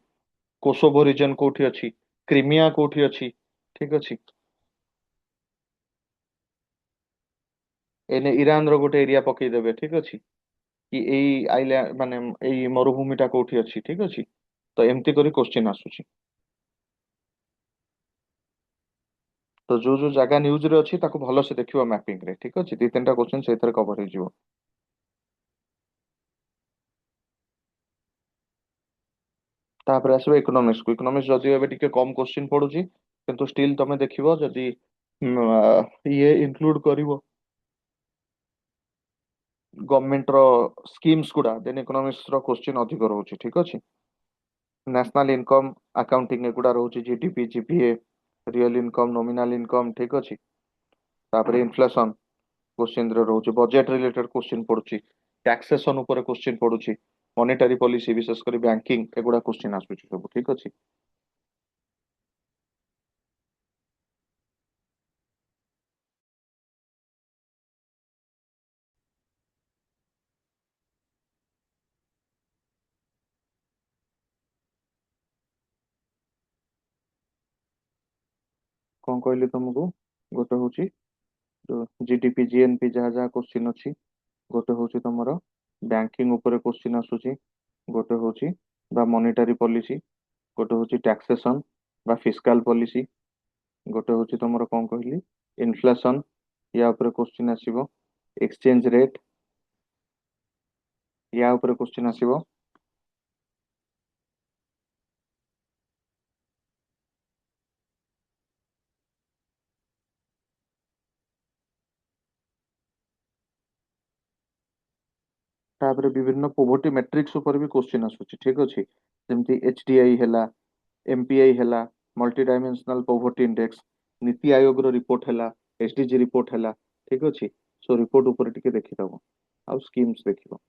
କୋସୋଭୋ ରିଜନ କୋଉଠି ଅଛି, କ୍ରିମିଆ କୋଉଠି ଅଛି। ଠିକ ଅଛି। ଏନେ ଇରାନ ର ଗୋଟେ ଏରିଆ ପକେଇଦେବେ। ଠିକ ଅଛି। କି ଏଇ ଆଇଲ୍ୟାଣ୍ଡ ମାନେ ଏଇ ମରୁଭୂମି ଟା କୋଉଠି ଅଛି। ଠିକ ଅଛି। ତ ଏମିତି କରି କୋଶ୍ଚିନ୍ ଆସୁଛି। ତ ଯୋଉ ଯୋଉ ଜାଗା ନ୍ୟୁଜ ରେ ଅଛି ତାକୁ ଭଲସେ ଦେଖିବ ମ୍ୟାପିଂ ରେ। ଠିକ ଅଛି। ଦି ତିନିଟା କୋଶ୍ଚିନ୍ ସେଇଥିରେ କଭର ହେଇଯିବ। ତାପରେ ଆସିବ ଇକୋନୋମିକ୍ସ କୁ। ଇକୋନୋମିକ୍ସ ଯଦିଓ ଏବେ ଟିକେ କମ କୋଶ୍ଚିନ୍ ପଡୁଛି, କିନ୍ତୁ ଷ୍ଟିଲ୍ ତମେ ଦେଖିବ ଯଦି ଇଏ ଇନକ୍ଲୁଡ କରିବ ଗଭର୍ଣମେଣ୍ଟ ର ସ୍କିମ୍ସ ଗୁଡା, ଦେନ୍ ଇକୋନୋମିକ୍ସ ର କୋଶ୍ଚିନ୍ ଅଧିକ ରହୁଛି। ଠିକ ଅଛି। ନ୍ୟାସନାଲ ଇନକମ୍ ଆକାଉଣ୍ଟିଂ ଏଗୁଡା ରହୁଛି, GDP, GPA, real income, nominal income. ଠିକ ଅଛି। ତାପରେ ଇନଫ୍ଲେସନ କୋଶ୍ଚିନ୍ ରେ ରହୁଛି, ବଜେଟ ରିଲେଟେଡ କୋଶ୍ଚିନ୍ ପଡୁଛି, ଟ୍ୟାକ୍ସେସନ ଉପରେ କୋଶ୍ଚିନ୍ ପଡୁଛି, ମନିଟାରୀ ପଲିସି ବିଶେଷ କରି ବ୍ୟାଙ୍କିଙ୍ଗ ଏଗୁଡା କୋଶ୍ଚିନ୍ ଆସୁଛି ସବୁ। ଠିକ ଅଛି। କଣ କହିଲି ତମକୁ, ଗୋଟେ ହଉଛି ଜିଡିପି, ଜିଏନପି ଯାହା ଯାହା କୋଶ୍ଚିନ୍ ଅଛି, ଗୋଟେ ହଉଛି ତମର ବ୍ୟାଙ୍କିଙ୍ଗ ଉପରେ କୋଶ୍ଚିନ୍ ଆସୁଛି, ଗୋଟେ ହଉଛି ବା ମନିଟାରୀ ପଲିସି, ଗୋଟେ ହଉଛି ଟ୍ୟାକ୍ସେସନ ବା ଫିସ୍କାଲ ପଲିସି, ଗୋଟେ ହଉଛି ତମର କଣ କହିଲି ଇନଫ୍ଲେସନ, ୟା ଉପରେ କୋଶ୍ଚିନ୍ ଆସିବ, ଏକ୍ସଚେଞ୍ଜ ରେଟ୍ ୟା ଉପରେ କୋଶ୍ଚିନ୍ ଆସିବ। ତାପରେ ବିଭିନ୍ନ ପୋଭର୍ଟି ମେଟ୍ରିକ୍ସ ଉପରେ ବି କୋଶ୍ଚିନ୍ ଆସୁଛି। ଠିକ ଅଛି। ଯେମିତି ଏଚଡିଆଇ ହେଲା, ଏମପିଆଇ ହେଲା, ମଲ୍ଟି ଡାଇମେନ୍ସନାଲ ପୋଭର୍ଟି ଇଣ୍ଡେକ୍ସ, ନୀତି ଆୟୋଗର ରିପୋର୍ଟ ହେଲା, ଏସଡିଜି ରିପୋର୍ଟ ହେଲା। ଠିକ ଅଛି। ସୋ ରିପୋର୍ଟ ଉପରେ ଟିକେ ଦେଖିଦବ, ଆଉ ସ୍କିମ୍ସ ଦେଖିବ।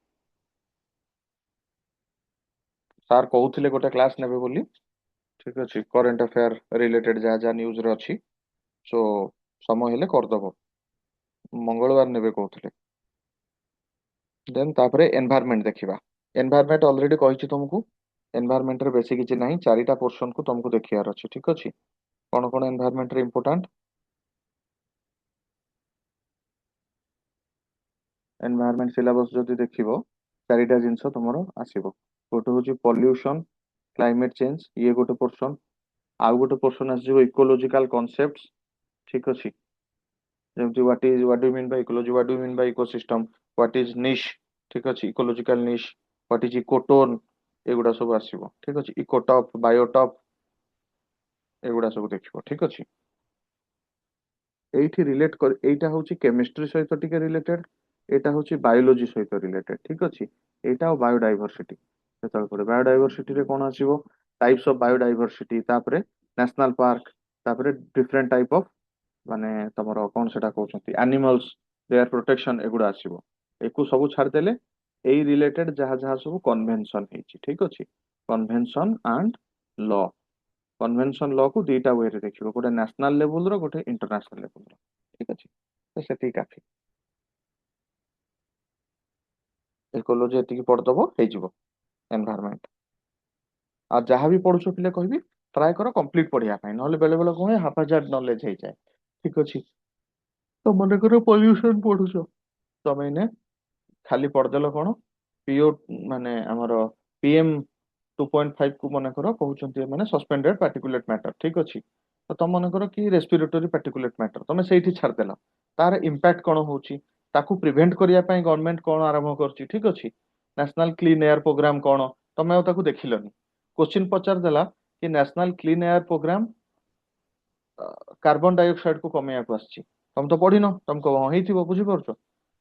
ସାର୍ କହୁଥିଲେ ଗୋଟେ କ୍ଲାସ୍ ନେବେ ବୋଲି। ଠିକ ଅଛି। କରେଣ୍ଟ ଆଫେୟାର ରିଲେଟେଡ ଯାହା ଯାହା ନ୍ୟୁଜରେ ଅଛି, ସୋ ସମୟ ହେଲେ କରିଦବ। ମଙ୍ଗଳବାର ନେବେ କହୁଥିଲେ। ଦେନ୍ ତାପରେ ଏନଭାୟରନମେଣ୍ଟ ଦେଖିବା। ଏନଭାୟରନମେଣ୍ଟ ଅଲରେଡି କହିଛି ତମକୁ, ଏନଭାୟରନମେଣ୍ଟରେ ବେଶୀ କିଛି ନାହିଁ, ଚାରିଟା ପୋର୍ସନକୁ ତମକୁ ଦେଖିବାର ଅଛି। ଠିକ ଅଛି। କଣ କଣ ଏନଭାୟରନମେଣ୍ଟରେ ଇମ୍ପୋର୍ଟାଣ୍ଟ, ଏନଭାୟରନମେଣ୍ଟ ସିଲାବସ ଯଦି ଦେଖିବ, ଚାରିଟା ଜିନିଷ ତମର ଆସିବ। ଗୋଟେ ହଉଛି ପଲ୍ୟୁସନ, କ୍ଲାଇମେଟ ଚେଞ୍ଜ, ଇଏ ଗୋଟେ ପୋର୍ସନ। ଆଉ ଗୋଟେ ପୋର୍ସନ ଆସିଯିବ ଇକୋଲୋଜିକାଲ କନସେପ୍ଟ। ଠିକ ଅଛି। ଯେମିତି what do mean by ecology, what do mean by ecosystem, what is niche. ଠିକ ଅଛି। ଇକୋଲୋଜିକାଲ ନିଶ, ହ୍ୱାଟ ଇଜ ଇକୋଟୋନ, ଏଗୁଡା ସବୁ ଆସିବ। ଠିକ ଅଛି। ଇକୋଟପ, ବାୟୋଟପ, ଏଗୁଡା ସବୁ ଦେଖିବ। ଠିକ ଅଛି। ଏଇଠି ରିଲେଟ କରି, ଏଇଟା ହଉଛି କେମିଷ୍ଟ୍ରି ସହିତ ଟିକେ ରିଲେଟେଡ, ଏଇଟା ହଉଛି ବାୟୋଲୋଜି ସହିତ ରିଲେଟେଡ। ଠିକ ଅଛି। ଏଇଟା ଆଉ ବାୟୋଡାଇଭରସିଟି। ସେତେବେଳେ ପଡେ ବାୟୋଡାଇଭରସିଟିରେ କଣ ଆସିବ, ଟାଇପ୍ସ ଅଫ ବାୟୋଡାଇଭରସିଟି, ତାପରେ ନ୍ୟାସନାଲ ପାର୍କ, ତାପରେ ଡିଫରେଣ୍ଟ ଟାଇପ ଅଫ ମାନେ ତମର କଣ ସେଟା କହୁଛନ୍ତି ଆନିମଲ୍ସ, ଦେୟାର ପ୍ରୋଟେକ୍ସନ, ଏଗୁଡା ଆସିବ। ଏକୁ ସବୁ ଛାଡିଦେଲେ ଏଇ ରିଲେଟେଡ ଯାହା ଯାହା ସବୁ କନଭେନସନ ହେଇଛି, ଠିକ ଅଛି। Convention and law. କନଭେନସନ ଲ କୁ ଦିଟା ୱେରେ ଦେଖିବ, ଗୋଟେ ନ୍ୟାସନାଲ ଲେବୁଲ ର, ଗୋଟେ ଇଣ୍ଟରନ୍ୟାସନାଲ ଲେବୁଲ ର, ଠିକ ଅଛି। ତ ସେତିକି କାଫି। ଇକୋଲୋଜି ଏତିକି ପଢିଦବ ହେଇଯିବ ଏନଭାୟରମେଣ୍ଟ। ଆଉ ଯାହା ବି ପଢୁଛ ପିଲେ କହିବି ଟ୍ରାଏ କର କମ୍ପ୍ଲିଟ ପଢିବା ପାଇଁ, ନହେଲେ ବେଳେ ବେଳେ କଣ ହାଫାଜାର୍ଡ ନଲେଜ ହେଇଯାଏ, ଠିକ ଅଛି। ତ ମନେକର ପଲ୍ୟୁସନ ପଢୁଛ, ତମେ ଏଇନେ ଖାଲି ପଢିଦେଲ କଣ ପିଓ, ମାନେ ଆମର PM 2.5 କୁ ମନେକର କହୁଛନ୍ତି ମାନେ ସସ୍ପେଣ୍ଡେଡ ପାର୍ଟିକୁଲେଟ ମ୍ୟାଟର, ଠିକ ଅଛି। ତ ତମ ମନେକର କି ରେସ୍ପିରେଟୋରୀ ପାର୍ଟିକୁଲେଟ ମ୍ୟାଟର ତମେ ସେଇଠି ଛାଡିଦେଲ, ତାର ଇମ୍ପାକ୍ଟ କଣ ହଉଛି, ତାକୁ ପ୍ରିଭେଣ୍ଟ କରିବା ପାଇଁ ଗଭର୍ଣମେଣ୍ଟ କଣ ଆରମ୍ଭ କରୁଛି, ଠିକ ଅଛି। ନ୍ୟାସନାଲ କ୍ଲିନ ଏୟାର ପ୍ରୋଗ୍ରାମ କଣ, ତମେ ଆଉ ତାକୁ ଦେଖିଲନି। କୋଶ୍ଚିନ୍ ପଚାରିଦେଲା କି national clean air program carbon dioxide କୁ କମେଇବାକୁ ଆସିଛି, ତମେ ତ ପଢିନ, ତମେ କହ ହଁ ହେଇଥିବ, ବୁଝିପାରୁଛ।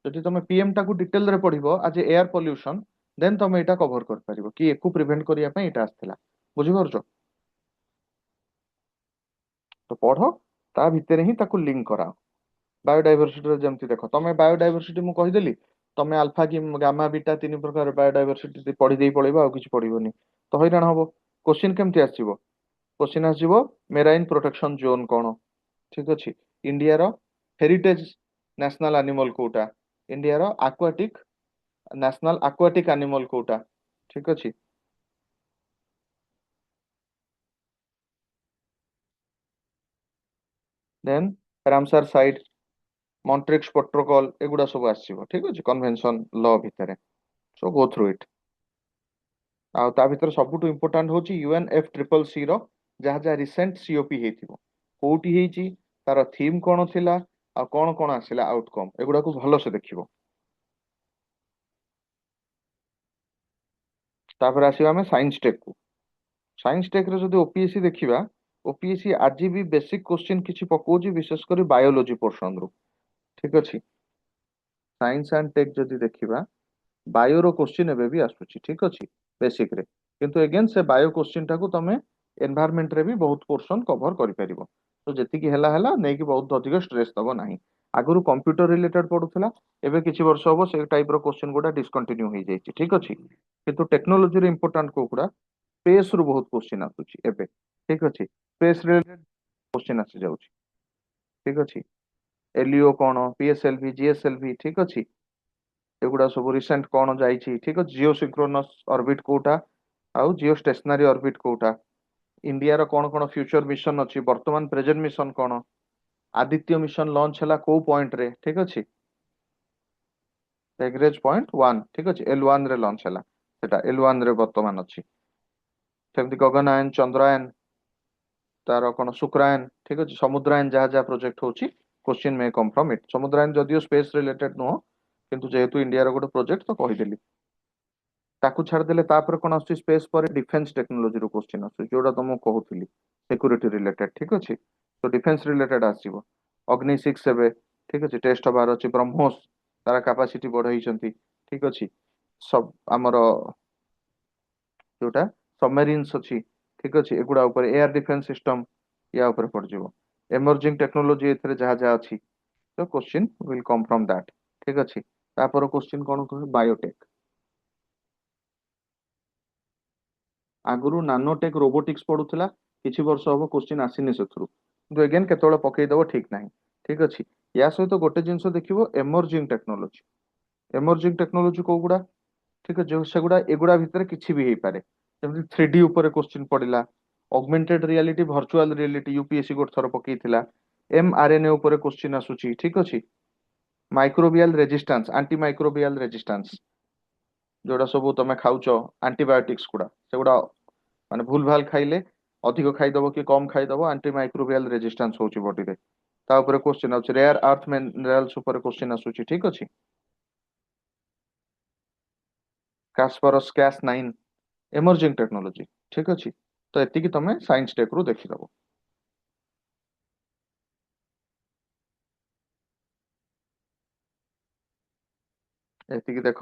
ଯଦି ତମେ PM ଟାକୁ ଡିଟେଲ ରେ ପଢିବ ଆଜ ଏୟାର ପଲ୍ୟୁସନ, ଦେନ୍ ତମେ ଏଇଟା କଭର କରିପାରିବ କି ଏକୁ ପ୍ରିଭେଣ୍ଟ କରିବା ପାଇଁ ଏଇଟା ଆସିଥିଲା, ବୁଝିପାରୁଛ। ତ ପଢ, ତା ଭିତରେ ହିଁ ତାକୁ ଲିଙ୍କ କରାଅ। ବାୟୋଡାଇଭରସିଟିରେ ଯେମିତି ଦେଖ, ତମେ ବାୟୋଡାଇଭରସିଟି ମୁଁ କହିଦେଲି, ତମେ ଆଲଫା କି ଗାମା ବିଟା ତିନି ପ୍ରକାର ବାୟୋଡାଇଭରସିଟି ପଢି ଦେଇ ପଳେଇବ, ଆଉ କିଛି ପଢିବନି, ତ ହଇରାଣ ହବ। କୋଶ୍ଚିନ୍ କେମିତି ଆସିବ, କୋଶ୍ଚିନ୍ ଆସିବ ମେରାଇନ ପ୍ରୋଟେକ୍ସନ ଜୋନ କଣ, ଠିକ ଅଛି। ଇଣ୍ଡିଆର ହେରିଟେଜ ନ୍ୟାସନାଲ ଆନିମଲ କୋଉଟା, ଇଣ୍ଡିଆର ଆକ୍ୱାଟିକ ନ୍ୟାସନାଲ ଆକ୍ୱାଟିକ ଆନିମଲ କୋଉଟା, ଠିକ ଅଛି। ଦେନ୍ ରାମସାର ସାଇଟ, ମଣ୍ଟ୍ରିକ୍ସ ପ୍ରୋଟୋକଲ, ଏଗୁଡା ସବୁ ଆସିବ, ଠିକ ଅଛି, କନଭେନସନ ଲ ଭିତରେ। ସୋ ଗୋ ଥ୍ରୁ ଇଟ୍। ଆଉ ତା ଭିତରେ ସବୁଠୁ ଇମ୍ପୋର୍ଟାଣ୍ଟ ହଉଛି UNFCCC ର ଯାହା ଯାହା ରିସେଣ୍ଟ COP ହେଇଥିବ, କୋଉଠି ହେଇଛି, ତାର ଥିମ୍ କଣ ଥିଲା, ଆଉ କଣ କଣ ଆସିଲା ଆଉଟକମ୍, ଏଗୁଡାକୁ ଭଲସେ ଦେଖିବ। ତାପରେ ଆସିବା ଆମେ ସାଇନ୍ସ ଟେକ୍ କୁ। ସାଇନ୍ସ ଟେକ୍ ରେ ଯଦି OPSC ଦେଖିବା, OPSC ଆଜି ବି ବେସିକ କୋଶ୍ଚିନ୍ କିଛି ପକଉଛି, ବିଶେଷ କରି ବାୟୋଲୋଜି ପୋର୍ସନ ରୁ, ଠିକ ଅଛି। ସାଇନ୍ସ ଆଣ୍ଡ ଟେକ୍ ଯଦି ଦେଖିବା, ବାୟୋର କୋଶ୍ଚିନ୍ ଏବେ ବି ଆସୁଛି, ଠିକ ଅଛି, ବେସିକ ରେ। କିନ୍ତୁ ଏଗେନ୍ ସେ ବାୟୋ କୋଶ୍ଚିନ୍ ଟାକୁ ତମେ ଏନଭାୟରମେଣ୍ଟ ରେ ବି ବହୁତ ପୋର୍ସନ କଭର କରିପାରିବ। ତ ଯେତିକି ହେଲା ହେଲା, ନେଇକି ବହୁତ ଅଧିକ ଷ୍ଟ୍ରେସ୍ ଦବ ନାହିଁ। ଆଗରୁ କମ୍ପ୍ୟୁଟର ରିଲେଟେଡ ପଡୁଥିଲା, ଏବେ କିଛି ବର୍ଷ ହବ ସେ ଟାଇପ ର କୋଶ୍ଚିନ୍ ଗୁଡା ଡିସକଣ୍ଟିନ୍ୟୁ ହେଇଯାଇଛି, ଠିକ ଅଛି। କିନ୍ତୁ ଟେକ୍ନୋଲୋଜିର ଇମ୍ପୋର୍ଟାଣ୍ଟ କୋଉଗୁଡା, ସ୍ପେସ ରୁ ବହୁତ କୋଶ୍ଚିନ୍ ଆସୁଛି ଏବେ, ଠିକ ଅଛି। ସ୍ପେସ ରିଲେଟେଡ କୋଶ୍ଚିନ୍ ଆସି ଯାଉଛି, ଠିକ ଅଛି। LEO କଣ, PSLV, GSLV, ଠିକ ଅଛି। ଏଗୁଡା ସବୁ ରିସେଣ୍ଟ କଣ ଯାଇଛି, ଠିକ ଅଛି। ଜିଓ ସିଙ୍କ୍ରୋନସ୍ ଅର୍ବିଟ କୋଉଟା, ଆଉ ଜିଓ ଷ୍ଟେସନାରୀ ଅର୍ବିଟ କୋଉଟା, ଇଣ୍ଡିଆର କଣ କଣ ଫ୍ୟୁଚର ମିଶନ ଅଛି, ବର୍ତ୍ତମାନ ପ୍ରେଜେଣ୍ଟ ମିଶନ କଣ, ଆଦିତ୍ୟ ମିଶନ ଲଞ୍ଚ ହେଲା କୋଉ ପଏଣ୍ଟ ରେ, ଠିକ ଅଛି। ଏଗରେଜ ପଏଣ୍ଟ 1, ଠିକ ଅଛି, L1 ରେ ଲଞ୍ଚ ହେଲା, ସେଟା L1 ରେ ବର୍ତ୍ତମାନ ଅଛି। ସେମିତି ଗଗନାୟନ, ଚନ୍ଦ୍ରାୟନ, ତାର କଣ ଶୁକ୍ରାୟନ, ଠିକ ଅଛି, ସମୁଦ୍ରାୟନ, ଯାହା ଯାହା ପ୍ରୋଜେକ୍ଟ ହଉଛି, କୋଶ୍ଚିନ୍ ମେ କମ୍ ଫ୍ରମ୍ ଇଟ୍। ସମୁଦ୍ରାୟନ ଯଦିଓ ସ୍ପେସ ରିଲେଟେଡ ନୁହଁ, କିନ୍ତୁ ଯେହେତୁ ଇଣ୍ଡିଆର ଗୋଟେ ପ୍ରୋଜେକ୍ଟ ତ କହିଦେଲି। ତାକୁ ଛାଡିଦେଲେ ତାପରେ କଣ ଆସୁଛି, ସ୍ପେସ ପରେ ଡିଫେନ୍ସ ଟେକ୍ନୋଲୋଜିର କୋଶ୍ଚିନ୍ ଆସୁଛି, ଯୋଉଟା ତମକୁ କହୁଥିଲି ସିକ୍ୟୁରିଟି ରିଲେଟେଡ, ଠିକ ଅଛି। ତ ଡିଫେନ୍ସ ରିଲେଟେଡ ଆସିବ। ଅଗ୍ନି 6 ଏବେ, ଠିକ ଅଛି, ଟେଷ୍ଟ ହବାର ଅଛି। ବ୍ରହ୍ମୋସ, ତାର କାପାସିଟି ବଢେଇଛନ୍ତି, ଠିକ ଅଛି। ସବ ଆମର ଯୋଉଟା ସବମେରିନ୍ସ ଅଛି, ଠିକ ଅଛି, ଏଗୁଡା ଉପରେ ଏୟାର ଡିଫେନ୍ସ ସିଷ୍ଟମ, ୟା ଉପରେ ପଡିଯିବ। ଏମର୍ଜିଂ ଟେକ୍ନୋଲୋଜି ଏଥିରେ ଯାହା ଯାହା ଅଛି, ତ question will come from that, ଠିକ ଅଛି। ତାପରେ କୋଶ୍ଚିନ୍ କଣ କହିବ, ବାୟୋଟେକ୍। ଆଗରୁ ନାନୋଟେକ୍ ରୋବୋଟିକ୍ସ ପଡୁଥିଲା, କିଛି ବର୍ଷ ହବ କୋଶ୍ଚିନ୍ ଆସିନି ସେଥିରୁ, କିନ୍ତୁ ଏଗେନ୍ କେତେବେଳେ ପକେଇଦବ ଠିକ ନାହିଁ, ଠିକ ଅଛି। ୟା ସହିତ ଗୋଟେ ଜିନିଷ ଦେଖିବ, ଏମର୍ଜିଂ ଟେକ୍ନୋଲୋଜି। ଏମର୍ଜିଂ ଟେକ୍ନୋଲୋଜି କୋଉଗୁଡା, ଠିକ ଅଛି, ସେଗୁଡା ଏଗୁଡା ଭିତରେ କିଛି ବି ହେଇପାରେ। ଯେମିତି 3D ଉପରେ କୋଶ୍ଚିନ୍ ପଡିଲା, augmented reality, virtual reality, UPSC ଗୋଟେ ଥର ପକେଇଥିଲା। mRNA ଉପରେ କୋଶ୍ଚିନ୍ ଆସୁଛି, ଠିକ ଅଛି। Microbial resistance, antimicrobial resistance, ଯୋଉଟା ସବୁ ତମେ ଖାଉଛ ଆଣ୍ଟିବାୟୋଟିକ୍ସ ଗୁଡା, ସେଗୁଡା ମାନେ ଭୁଲ ଭାଲ ଖାଇଲେ, ଅଧିକ ଖାଇଦବ କି କମ ଖାଇଦବ, ଆଣ୍ଟି ମାଇକ୍ରୋବିଆଲ ରେଜିଷ୍ଟାନ୍ସ ହଉଛି ବଡିରେ। ତା ଉପରେ କୋଶ୍ଚିନ୍ ଆସୁଛି। ରେୟାର ଆର୍ଥ ମିନେରାଲ୍ସ ଉପରେ କୋଶ୍ଚିନ୍ ଆସୁଛି, ଠିକ ଅଛି। କାସ୍ପରସ୍ କ୍ୟାସ୍ 9, ଏମର୍ଜିଂ ଟେକ୍ନୋଲୋଜି, ଠିକ ଅଛି। ତ ଏତିକି ତମେ ସାଇନ୍ସ ଟେକ୍ ରୁ ଦେଖିଦବ। ଏତିକି ଦେଖ,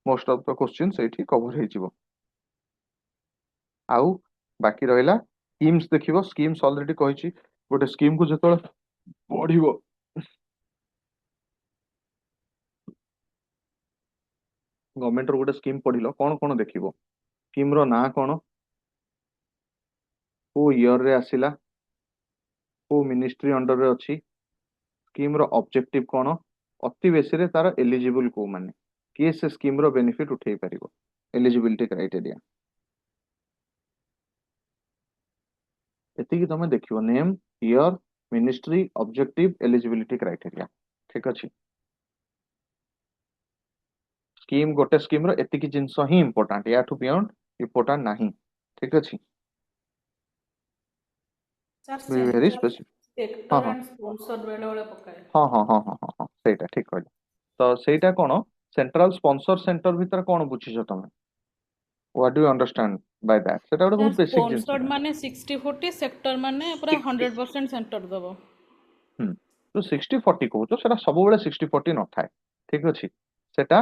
ମୋଷ୍ଟ ଅଫ ଦ କୋଶ୍ଚିନ୍ ସେଇଠି କଭର ହେଇଯିବ। ଆଉ ବାକି ରହିଲା ସ୍କିମ୍ସ ଦେଖିବ, ସ୍କିମ୍ସ ଅଲରେଡି କହିଛି ଗୋଟେ ସ୍କିମ୍ କୁ ଯେତେବେଳେ ପଢିବ, ଗଭର୍ଣମେଣ୍ଟ ର ଗୋଟେ ସ୍କିମ୍ ପଢିଲ କଣ କଣ ଦେଖିବ? ସ୍କିମ୍ ର ନାଁ କଣ, କୋଉ ଇୟର ରେ ଆସିଲା, କୋଉ ମିନିଷ୍ଟ୍ରି ଅଣ୍ଡର ରେ ଅଛି, ସ୍କିମ୍ ର ଅବଜେକ୍ଟିଭ କଣ, ଅତି ବେଶୀରେ ତାର ଏଲିଜିବୁଲ କୋଉ ମାନେ, କିଏ ସେ ସ୍କିମ୍ ର ବେନିଫିଟ ଉଠେଇ ପାରିବ, ଏଲିଜିବିଲିଟି କ୍ରାଇଟେରିଆ, ଏତିକି ତମେ ଦେଖିବ। Name, year, ministry, objective, eligibility criteria. ଠିକ ଅଛି। ସ୍କିମ୍, ଗୋଟେ ସ୍କିମ୍ ର ଏତିକି ଜିନିଷ ହିଁ ଇମ୍ପୋର୍ଟାଣ୍ଟ, ୟାଠୁ ବିୟଣ୍ଡ ଇମ୍ପୋର୍ଟାଣ୍ଟ ନାହିଁ। ଠିକ ଅଛି। Sir very central specific. ହଁ ସେକ୍ଟର ହଁ ଆଣ୍ଡ ସ୍ପନ୍ସର ବେଳେ ବେଳେ ପକାଏ। ହଁ ହଁ ହଁ ହଁ ହଁ ହଁ ସେଇଟା ଠିକ କହିଲ। ତ ସେଇଟା କଣ, ସେଣ୍ଟ୍ରାଲ ସ୍ପନ୍ସର ସେଣ୍ଟର ଭିତରେ କଣ ବୁଝିଛ ତମେ? What do you understand by that? ସେଟା ଗୋଟେ ସାର୍ ବହୁତ ବେସିକ ଜିନିଷ। ସ୍ପନ୍ସର୍ଡ ମାନେ 60-40, ସେକ୍ଟର ମାନେ ପୁରା 60, 100% ସେଣ୍ଟର ଦବ। ହୁଁ, ଯୋଉ 60-40 କହୁଛ ସେଟା ସବୁବେଳେ 60-40 ନଥାଏ। ଠିକ ଅଛି। ସେଟା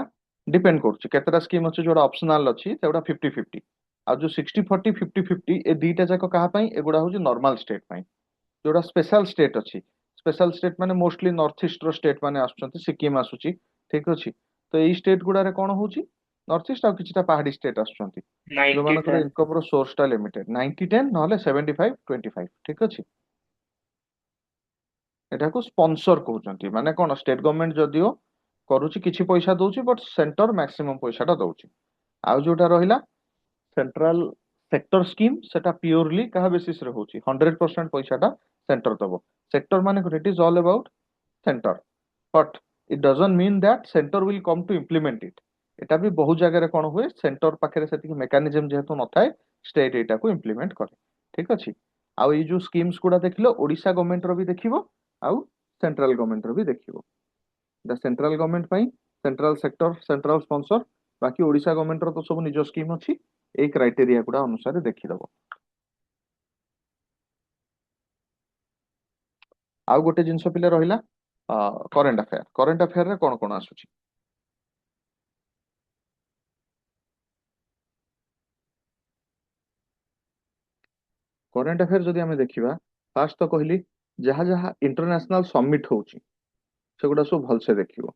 ଡିପେଣ୍ଡ କରୁଛି, କେତେଟା ସ୍କିମ୍ ଅଛି ଯୋଉଟା ଅପସନାଲ ଅଛି ସେଗୁଟା 50-50। ଆଉ ଯୋଉ 60-40, 50-50 ଏ ଦିଟା ଯାକ କାହା ପାଇଁ, ଏଗୁଡା ହଉଛି ନର୍ମାଲ ଷ୍ଟେଟ ପାଇଁ। ଯୋଉଟା ସ୍ପେଶାଲ ଷ୍ଟେଟ ଅଛି, ସ୍ପେଶାଲ ଷ୍ଟେଟ ମାନେ ମୋଷ୍ଟଲି ନର୍ଥ ଇଷ୍ଟ ର ଷ୍ଟେଟ ମାନେ ଆସୁଛନ୍ତି, ସିକିମ ଆସୁଛି। ଠିକ ଅଛି। ତ ଏଇ ଷ୍ଟେଟ ଗୁଡାରେ କଣ ହଉଛି, ନର୍ଥ ଇଷ୍ଟ ଆଉ କିଛିଟା ପାହାଡି ଷ୍ଟେଟ ଆସୁଛନ୍ତି, 90 ଯୋଉମାନଙ୍କର 10 ଇନକମ ର ସୋର୍ସ ଟା ଲିମିଟେଡ, 90-10 ନହେଲେ 75-25। ଠିକ ଅଛି। ଏଟାକୁ ସ୍ପନ୍ସର କହୁଛନ୍ତି, ମାନେ କଣ, ଷ୍ଟେଟ ଗଭର୍ଣମେଣ୍ଟ ଯଦିଓ କରୁଛି କିଛି ପଇସା ଦଉଛି, ବଟ ସେଣ୍ଟର ମ୍ୟାକ୍ସିମମ୍ ପଇସା ଟା ଦଉଛି। ଆଉ ଯୋଉଟା ରହିଲା ସେଣ୍ଟ୍ରାଲ ସେକ୍ଟର ସ୍କିମ୍, ସେଟା ପିଓରଲି କାହା ବେସିସ ରେ ହଉଛି, 100% ପଇସାଟା ସେଣ୍ଟର ଦବ। ସେକ୍ଟର ମାନେ it is all about centre, but it doesn't mean that centre will come to implement it. ଏଟା ବି ବହୁ ଜାଗାରେ କଣ ହୁଏ, ସେଣ୍ଟର ପାଖରେ ସେତିକି ମେକାନିଜମ ଯେହେତୁ ନଥାଏ, ଷ୍ଟେଟ ଏଇଟାକୁ ଇମ୍ପ୍ଲିମେଣ୍ଟ କରେ। ଠିକ ଅଛି। ଆଉ ଏଇ ଯୋଉ ସ୍କିମ୍ସ ଗୁଡା ଦେଖିଲ, ଓଡିଶା ଗଭର୍ଣମେଣ୍ଟ ର ବି ଦେଖିବ, ଆଉ ସେଣ୍ଟ୍ରାଲ ଗଭର୍ଣମେଣ୍ଟ ର ବି ଦେଖିବ। ସେଣ୍ଟ୍ରାଲ ଗଭର୍ଣମେଣ୍ଟ ପାଇଁ ସେଣ୍ଟ୍ରାଲ ସେକ୍ଟର, ସେଣ୍ଟ୍ରାଲ ସ୍ପନ୍ସର, ବାକି ଓଡିଶା ଗଭର୍ଣମେଣ୍ଟ ର ତ ସବୁ ନିଜ ସ୍କିମ୍ ଅଛି, ଏଇ କ୍ରାଇଟେରିଆ ଗୁଡା ଅନୁସାରେ ଦେଖିଦବ। ଆଉ ଗୋଟେ ଜିନିଷ ପିଲା ରହିଲା, କରେଣ୍ଟ ଆଫେୟାର। କରେଣ୍ଟ ଆଫେୟାର ରେ କଣ କଣ ଆସୁଛି? କରେଣ୍ଟ ଆଫେୟାର ଯଦି ଆମେ ଦେଖିବା, ଫାଷ୍ଟ ତ କହିଲି ଯାହା ଯାହା ଇଣ୍ଟରନ୍ୟାସନାଲ ସମିଟ ହଉଛି ସେଗୁଡା ସବୁ ଭଲସେ ଦେଖିବ।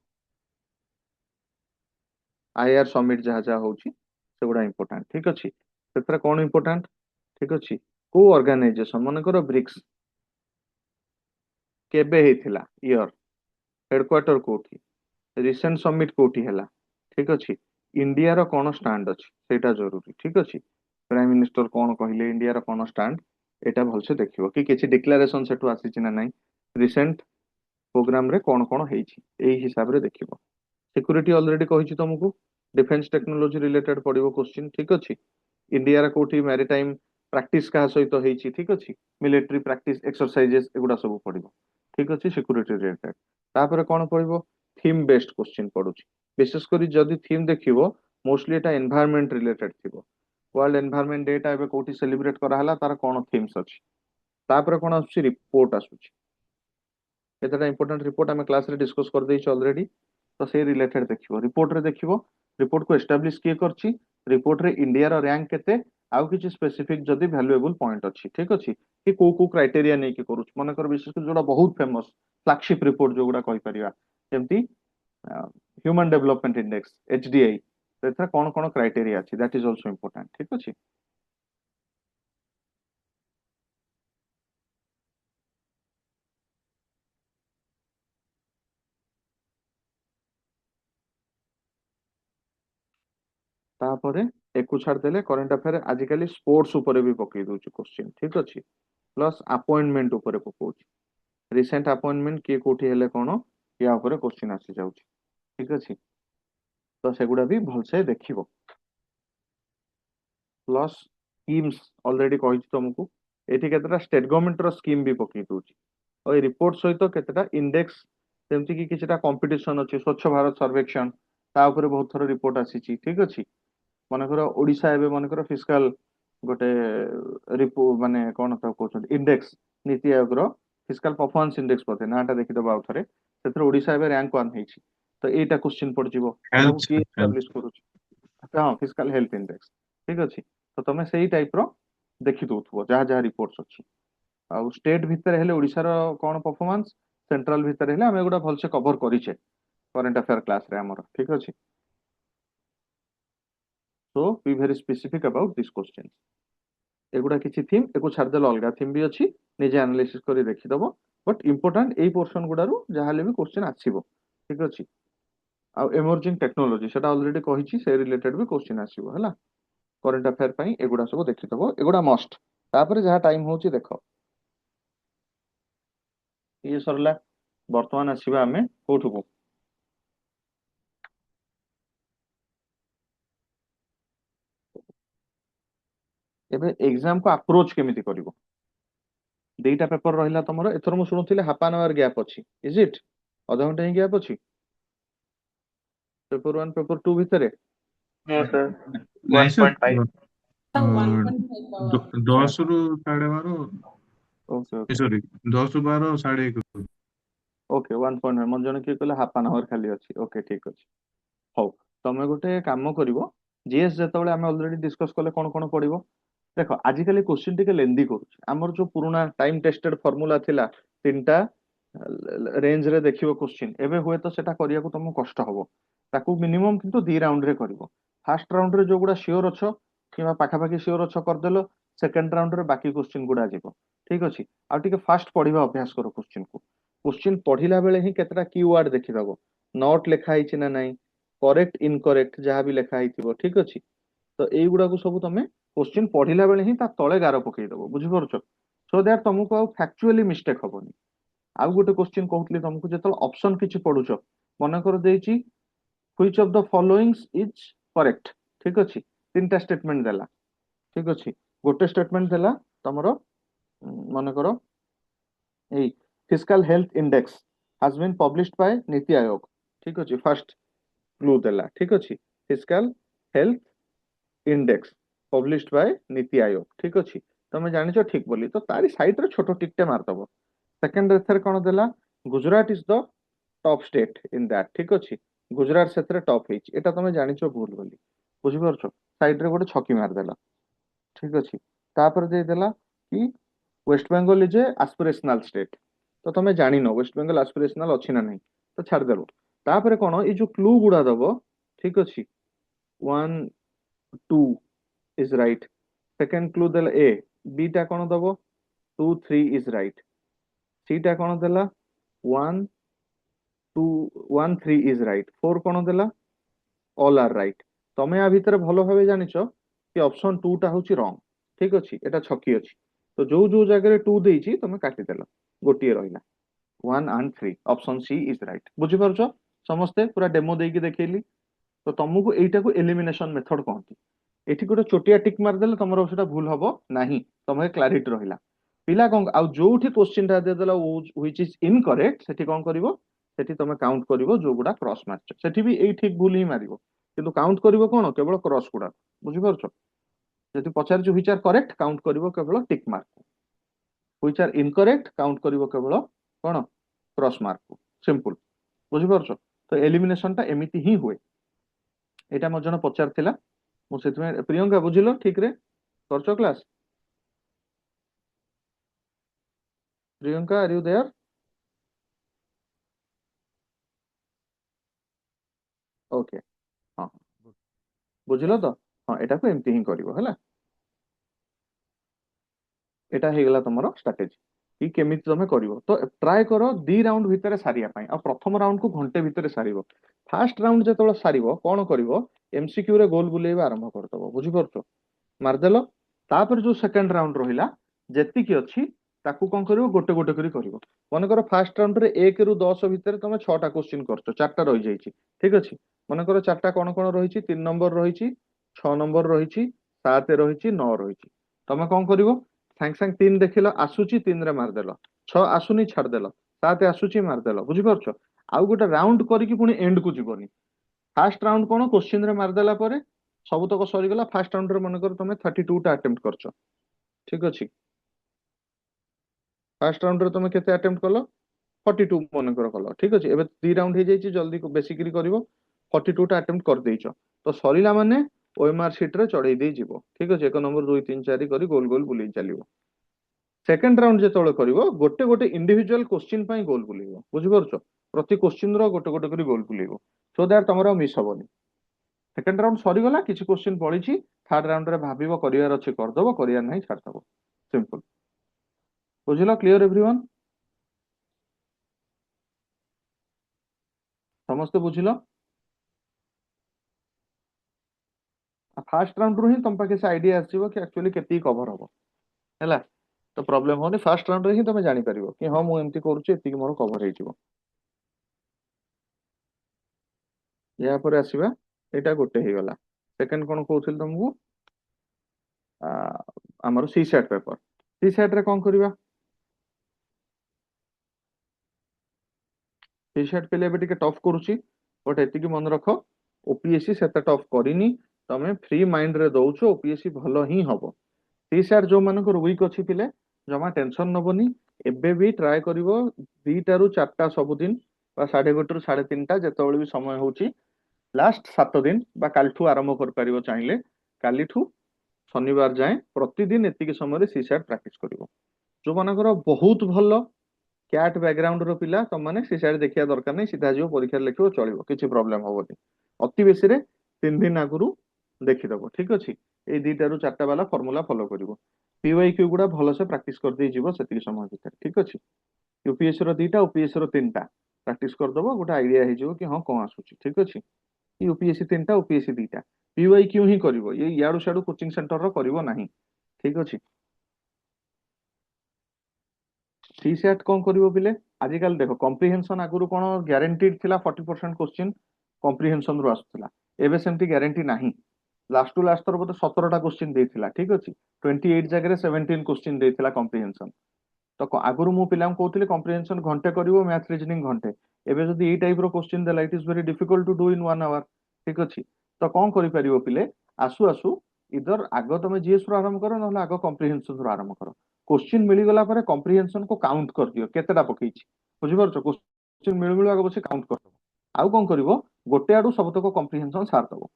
ଆଇଆର ସମିଟ ଯାହା ଯାହା ହଉଛି ସେଗୁଡା ଇମ୍ପୋର୍ଟାଣ୍ଟ। ଠିକ ଅଛି। ସେଥିରେ କଣ ଇମ୍ପୋର୍ଟାଣ୍ଟ, ଠିକ ଅଛି, କୋଉ ଅର୍ଗାନାଇଜେସନ, ମନେକର ବ୍ରିକ୍ସ କେବେ ହେଇଥିଲା, ଇୟର, ହେଡକ୍ୱାର୍ଟର କୋଉଠି, ରିସେଣ୍ଟ ସମିଟ କୋଉଠି ହେଲା, ଠିକ ଅଛି, ଇଣ୍ଡିଆର କଣ ଷ୍ଟାଣ୍ଡ ଅଛି ସେଇଟା ଜରୁରୀ। ଠିକ ଅଛି। ପ୍ରାଇମ ମିନିଷ୍ଟର କଣ କହିଲେ, ଇଣ୍ଡିଆର କଣ ଷ୍ଟାଣ୍ଡ, ଏଇଟା ଭଲସେ ଦେଖିବ। କି କିଛି ଡିକ୍ଲାରେସନ ସେଠୁ ଆସିଛି ନା ନାହିଁ, ରିସେଣ୍ଟ ପ୍ରୋଗ୍ରାମ ରେ କଣ କଣ ହେଇଛି, ଏଇ ହିସାବରେ ଦେଖିବ। ସିକ୍ୟୁରିଟି ଅଲରେଡି କହିଛି ତମକୁ, डिफेन्स टेक्नोलोजी रिलेटेड पड़ो क्वेश्चन। ठीक अच्छे। इंडिया कोठी मैरिटाइम प्रैक्टिस क्या सहित होती, ठीक अच्छे, मिलिट्री प्रैक्टिस एक्सरसाइजेस एगुड़ा सब पड़ो। ठीक अच्छे। सिक्यूरीटी रिलेटेड तापर कौन पड़ो, थीम बेस्ड क्वेश्चन पड़ुची। विशेषकर जदि थीम देखिबो मोस्टली एटा एनवायरनमेंट रिलेटेड थिबो। वर्ल्ड एनवायरनमेंट डे टा एबे कोठी सेलिब्रेट कराला, तार कौन थीम्स अछि। तापर कौन आसुची, रिपोर्ट आसुची। केतेटा इंपोर्टेंट रिपोर्ट आम क्लास रे डिस्कस कर देइछ ऑलरेडी, तो से रिलेटेड देखिबो। रिपोर्ट रे देखिबो रिपोर्ट को एस्टाब्लिश किए करछि, रिपोर्ट रे इंडिया रो रैंक केते, आउ किछि स्पेसिफिक जदि वैल्यूएबल पॉइंट अछि। ठीक अछि। कि को क्राइटेरिया नै कि करूछ, मन कर विशेष कर जोडा बहुत फेमस फ्लैगशिप रिपोर्ट जो गुडा कहि परिया, जेमति ह्यूमन डेवलपमेंट इंडेक्स एचडीआई, सेथरा कोन कोन क्राइटेरिया अछि, दैट इज आल्सो इंपोर्टेंट। ठीक अछि। तापरे एकु छाड़ देले करंट अफेयर आजिकली स्पोर्ट्स ऊपर भी पकई दउची क्वेश्चन। ठीक अछि। प्लस अपॉइंटमेंट ऊपर पकोची, रिसेंट अपॉइंटमेंट किए कोठी हेले कोन, या ऊपर क्वेश्चन आसी जाउची। ठीक अछि। तो सेगुडा भी भलसे देखिबो। प्लस स्कीम्स ऑलरेडी कहिछि तुमको, एठी केतेटा स्टेट गवर्नमेंट रो स्कीम भी पकई दउची। और ए रिपोर्ट सहित केतेटा इंडेक्स, जेमति कि किछटा कंपटीशन अछि, स्वच्छ भारत सर्वेक्षण, ता ऊपर बहुत थोर रिपोर्ट आसीची। ठीक अछि। मनकर ओडिशा एबे मनकर फिस्काल गोटे रिपो माने कोन त कहउछन, इंडेक्स, नीति आयोग रो फिस्काल परफॉर्मेंस इंडेक्स पते नाटा देखि दबा आउथरे, सेतर ओडिशा एबे रैंक 1 हेछि। तो एटा क्वेश्चन पड़ जिवो, एटा को health की health एस्टैब्लिश करूछ। हां, फिस्कल हेल्थ इंडेक्स। ठीक अछि। तो तमे सेही टाइप रो देखि दउथबो जहा जहा रिपोर्ट्स अछि आ स्टेट भितर हेले ओडिसा रो कोन परफॉर्मेंस सेंट्रल भितर हेले हम एगुडा भलसे कवर करिछे करंट अफेयर क्लास रे हमर ठीक अछि so be very specific about this question एगुडा किछि थीम एको छाड़ देल अलगा थीम भी अछि निजे एनालिसिस करी देखि दबो बट इंपोर्टेंट एई पोर्शन गुडारू जहा ले भी क्वेश्चन आसीबो ठीक अछि आ इमर्जिंग टेक्नोलॉजी सेटा ऑलरेडी कहिछि से रिलेटेड भी क्वेश्चन आसीबो हला करंट अफेयर पई एगुडा सब देखि दबो एगुडा मस्ट तापर जहा टाइम होउची देखो ये सरला वर्तमान आसीबा हमें कोठुको एबे एग्जाम को अप्रोच केमिति करिवो दुईटा पेपर रहिला तमरो एथर मु सुनुथिले हाफ एन आवर गैप अछि इज इट आधा घंटा ही गैप अछि पेपर 1 पेपर 2 भितरे No, sir. नहीं सर 1.5. 1.5 10 रु 12:30 ओके ओके सॉरी 10 रु 12 1:30 ओके 1.5 मन जने कि कहले हाफ एन आवर खाली अछि ओके ठीक अछि हौ तमे गोटे काम करिवो जीएस जेतबेले हम ऑलरेडी डिस्कस कले कोन कोन पडिवो देखो आजिकली क्वेश्चन टिके लेंदी करूछ हमर जो पुराना टाइम टेस्टेड फार्मूला थिला तीनटा रेंज रे देखिबो क्वेश्चन एबे हुए तो सेटा करिया को तुमको कष्ट हबो ताकू मिनिमम किंतु 2 राउंड रे करिवो फर्स्ट राउंड रे जो गुडा श्योर अछो किबा पाखा पाखी श्योर अछो कर देलो सेकंड राउंड रे बाकी क्वेश्चन गुडा जीवो ठीक अछि आ टिके फास्ट पढिबा अभ्यास करो क्वेश्चन पढ़िला बेले ही केतरा कीवर्ड देखिदबो नॉट लेखा हिची ना नाही करेक्ट इनकरेक्ट जहां भी लेखा हिथिबो ठीक अछि तो एई गुडा को सब तमे क्वेश्चन पढ़िला बेले ही ता तळे गारो पकेइ दबो बुझि परछो सो दैट तुमको आउ फैक्चुअली मिस्टेक हबोनी आउ गोटे क्वेश्चन कहउतली तुमको जेतल ऑप्शन किछि पढुछो मन कर देइछि which of the followings is correct ठीक अछि तीनटा स्टेटमेंट देला ठीक अछि गोटे स्टेटमेंट देला तमरो मन करो एई fiscal health index has been published by NITI Aayog ठीक अछि फर्स्ट क्लू देला ठीक अछि fiscal health index published by NITI Aayog ठीक अछि तमे जानिछो ठीक बोली तो तारी साइड रे छोटो टिकटे मार दबो सेकंड रेथर कोन देला Gujarat is the top state in that ठीक अछि गुजरात सेतरे टॉप हिच एटा तमे जानिछो भूल बोली बुझि परछो साइड रे गोटे छकी मार देला ठीक अछि तापर दे देला कि west Bengal is a aspirational state तो तमे जानिनो वेस्ट बंगाल एस्पिरेशनल अछि ना नहीं तो छाड़ देबो तापर कोन ई जो क्लू गुडा दबो ठीक अछि 1 2 is right second clue देला a b टा कोन दबो 2 3 is right c टा कोन देला 1 2 1 3 is right 4 कोन देला all are right तमे आ भितर भलो भाबे जानिछो कि ऑप्शन 2 टा होची रॉन्ग ठीक अछि एटा छकी अछि तो जो जो जगह 2 देइछि तमे काटि देला गोटिए रहिला 1 and 3 option C is right बुझि परछो समस्ते पूरा डेमो देकी देखैली तो तुमको एइटा को एलिमिनेशन मेथड कहंती एठी गोटे छोटिया टिक मार देले तमरो सेटा भूल हबो नाही तमे क्लैरिटी रहिला पिला कोन आ जोठी क्वेश्चन टा दे देला व्हिच इज इनकरेक्ट सेठी कोन करिवो सेठी तमे काउंट करिवो जो गुडा क्रॉस मारछ सेठी भी एई ठीक भूल ही मारिवो किंतु काउंट करिवो कोन केवल क्रॉस गुडा बुझि परछो जति पचार जो व्हिच आर करेक्ट काउंट करिवो केवल tick mark which are incorrect count करिवो केवल कोन क्रॉस मार्क सिंपल बुझि परछो तो एलिमिनेशन टा एमिति ही हुए एटा म जण पचार थिला मु सेतमे प्रियंका बुझिलो ठीक रे करछो class Priyanka are you there okay हां बुझिलो तो हां एटा को एमती ही करिवो हला एटा हे गेला तमरो स्ट्रेटजी कि केमिति तमे करिवो तो ट्राई करो 2 राउंड भितरे सारिया पई आ प्रथम राउंड को घंटे भितरे सारिवो फर्स्ट राउंड जेतोळ सारिवो कोन करिवो एमसीक्यू रे गोल बुलेइबा आरंभ करतबो बुझि परछो मारदेलो तापर जो सेकंड राउंड रहिला जेति की अछि ताकू कोन करिवो गोटे गोटे करी करिवो मन करो फर्स्ट राउंड रे 1 रु 10 भितरे तमे 6 टा क्वेश्चन करछो 4 टा रहि जाईची ठीक अछि मन करो 4 टा कोन कोन रहिची 3 नंबर रहिची 6 नंबर रहिची 7 रहिची 9 रहिची तमे कोन करिवो सांग सांग 3 देखिलो आसुची 3 रे मार देलो 6 आसुनी छाड़ देलो 7 आसुची मार देलो बुझि परछो आउ गोटे राउंड करिकी पुनी एंड को जीवनी फर्स्ट राउंड कोन क्वेश्चन रे मार देला परे सब तक सरी गला फर्स्ट राउंड रे मन कर तमे 32 टा अटेम्प्ट करछो ठीक अछि फर्स्ट राउंड रे तमे केते अटेम्प्ट कलो 42 मन कर कलो ठीक अछि एबे 3 राउंड हे जाईची जल्दी को बेसिकली करिवो 42 टा अटेम्प्ट कर देइछो तो सरीला माने ओएमआर शीट रे चढ़ई दे जीवो ठीक अछि 1 नंबर 2 3 4 करी गोल गोल बुली चलिवो सेकंड राउंड जेतोळे करिवो गोटे गोटे इंडिविजुअल क्वेश्चन पई गोल बुलिवो बुझि परछो प्रति क्वेश्चन रो गोटे गोटे करी गोल बुलिवो सो दैट तमरो मिस होबनी सेकंड राउंड सरी गला किछि क्वेश्चन पड़ीछि थर्ड राउंड रे भाबिबो करिवार अछि कर दबो करियार नाही छाड़ दबो सिंपल बुझिलो क्लियर एवरीवन समस्त बुझिलो फास्ट राउंड रो ही तम पाके से आईडिया आसीबो कि एक्चुअली केती कवर हबो हैला तो प्रॉब्लम होनी फास्ट राउंड रे ही तमे जानि परिबो कि हां मु एमती करूची एती मोर कवर हे जिवो या पर आसीबा एटा गोटे हे गला सेकंड कोन कहउथिल तुमको हमर सी सेट पेपर सी सेट रे कोन करबा सी सेट पे लेबे टिके टफ करूची बट एती की मन रखो ओपीएससी सेते टफ करिनी तमे फ्री माइंड रे दउछो ओपीएससी भलो ही हबो सी सेट जो मानकर वीक अछि पिले जमा टेंशन नबनी एबे भी ट्राई करिवो 2 रु 4 सबुदिन बा 1.5 रु 3.5 जेतोळे भी समय होची लास्ट 7 दिन बा कालठू आरंभ कर परिवो चाहिले कालीठू शनिवार जाए प्रतिदिन एतिकी समय सी सेट प्रैक्टिस करिवो जो मानकर बहुत भलो क्याट बैकग्राउंड रो पिला त माने सी सेट देखिया दरकार नै सीधा जिवो परीक्षा लिखिवो चलिवो किछि प्रॉब्लम होबोनी अति बेसी रे 3 दिन आगुरु देखिदबो ठीक अछि ए 2 रु 4 वाला फार्मूला फॉलो करिवो पीवाईक्यू गुडा भलो से प्रैक्टिस कर दे जीवो सेतिकी समय भीतर ठीक अछि यूपीएससी रो 2टा ओपीएससी रो 3टा प्रैक्टिस कर दबो गोटा आईडिया हे जिवो कि हां कोन आसुची ठीक अछि यूपीएससी 3टा ओपीएससी 2टा पीवाईक्यू ही करिवो ये याडू शाडू कोचिंग सेंटर रो करिवो नाही ठीक अछि सी सेट कोन करिवो पिले आजिकल देखो कॉम्प्रिहेंशन आगुरु कोन ग्यारंटीड थिला 40% क्वेश्चन कॉम्प्रिहेंशन रो आसुतला एबे सेमती ग्यारंटी नाही लास्ट टू लास्ट थर बोते 17टा क्वेश्चन देथिला ठीक अछि 28 जगह रे 17 क्वेश्चन देथिला कॉम्प्रिहेंशन तो आगुरु मु पिलाम कहउतले कॉम्प्रिहेंशन घंटे करिवो मैथ रीजनिंग घंटे एबे जदी ए टाइप रो क्वेश्चन देला it is very difficult to do in 1 hour ठीक अछि तो कोन करि परिवो पिले आसु आसु इधर आगो तमे जीएस रो आरंभ करो नहले आगो कॉम्प्रिहेंशन रो आरंभ करो क्वेश्चन मिली गला परे कॉम्प्रिहेंशन को काउंट कर दियो केतेटा पकेइछि बुझि परछो क्वेश्चन मिलु मिलु आगो बसे काउंट कर आउ कोन करिवो गोटे आडू सबतक कॉम्प्रिहेंशन सार दबो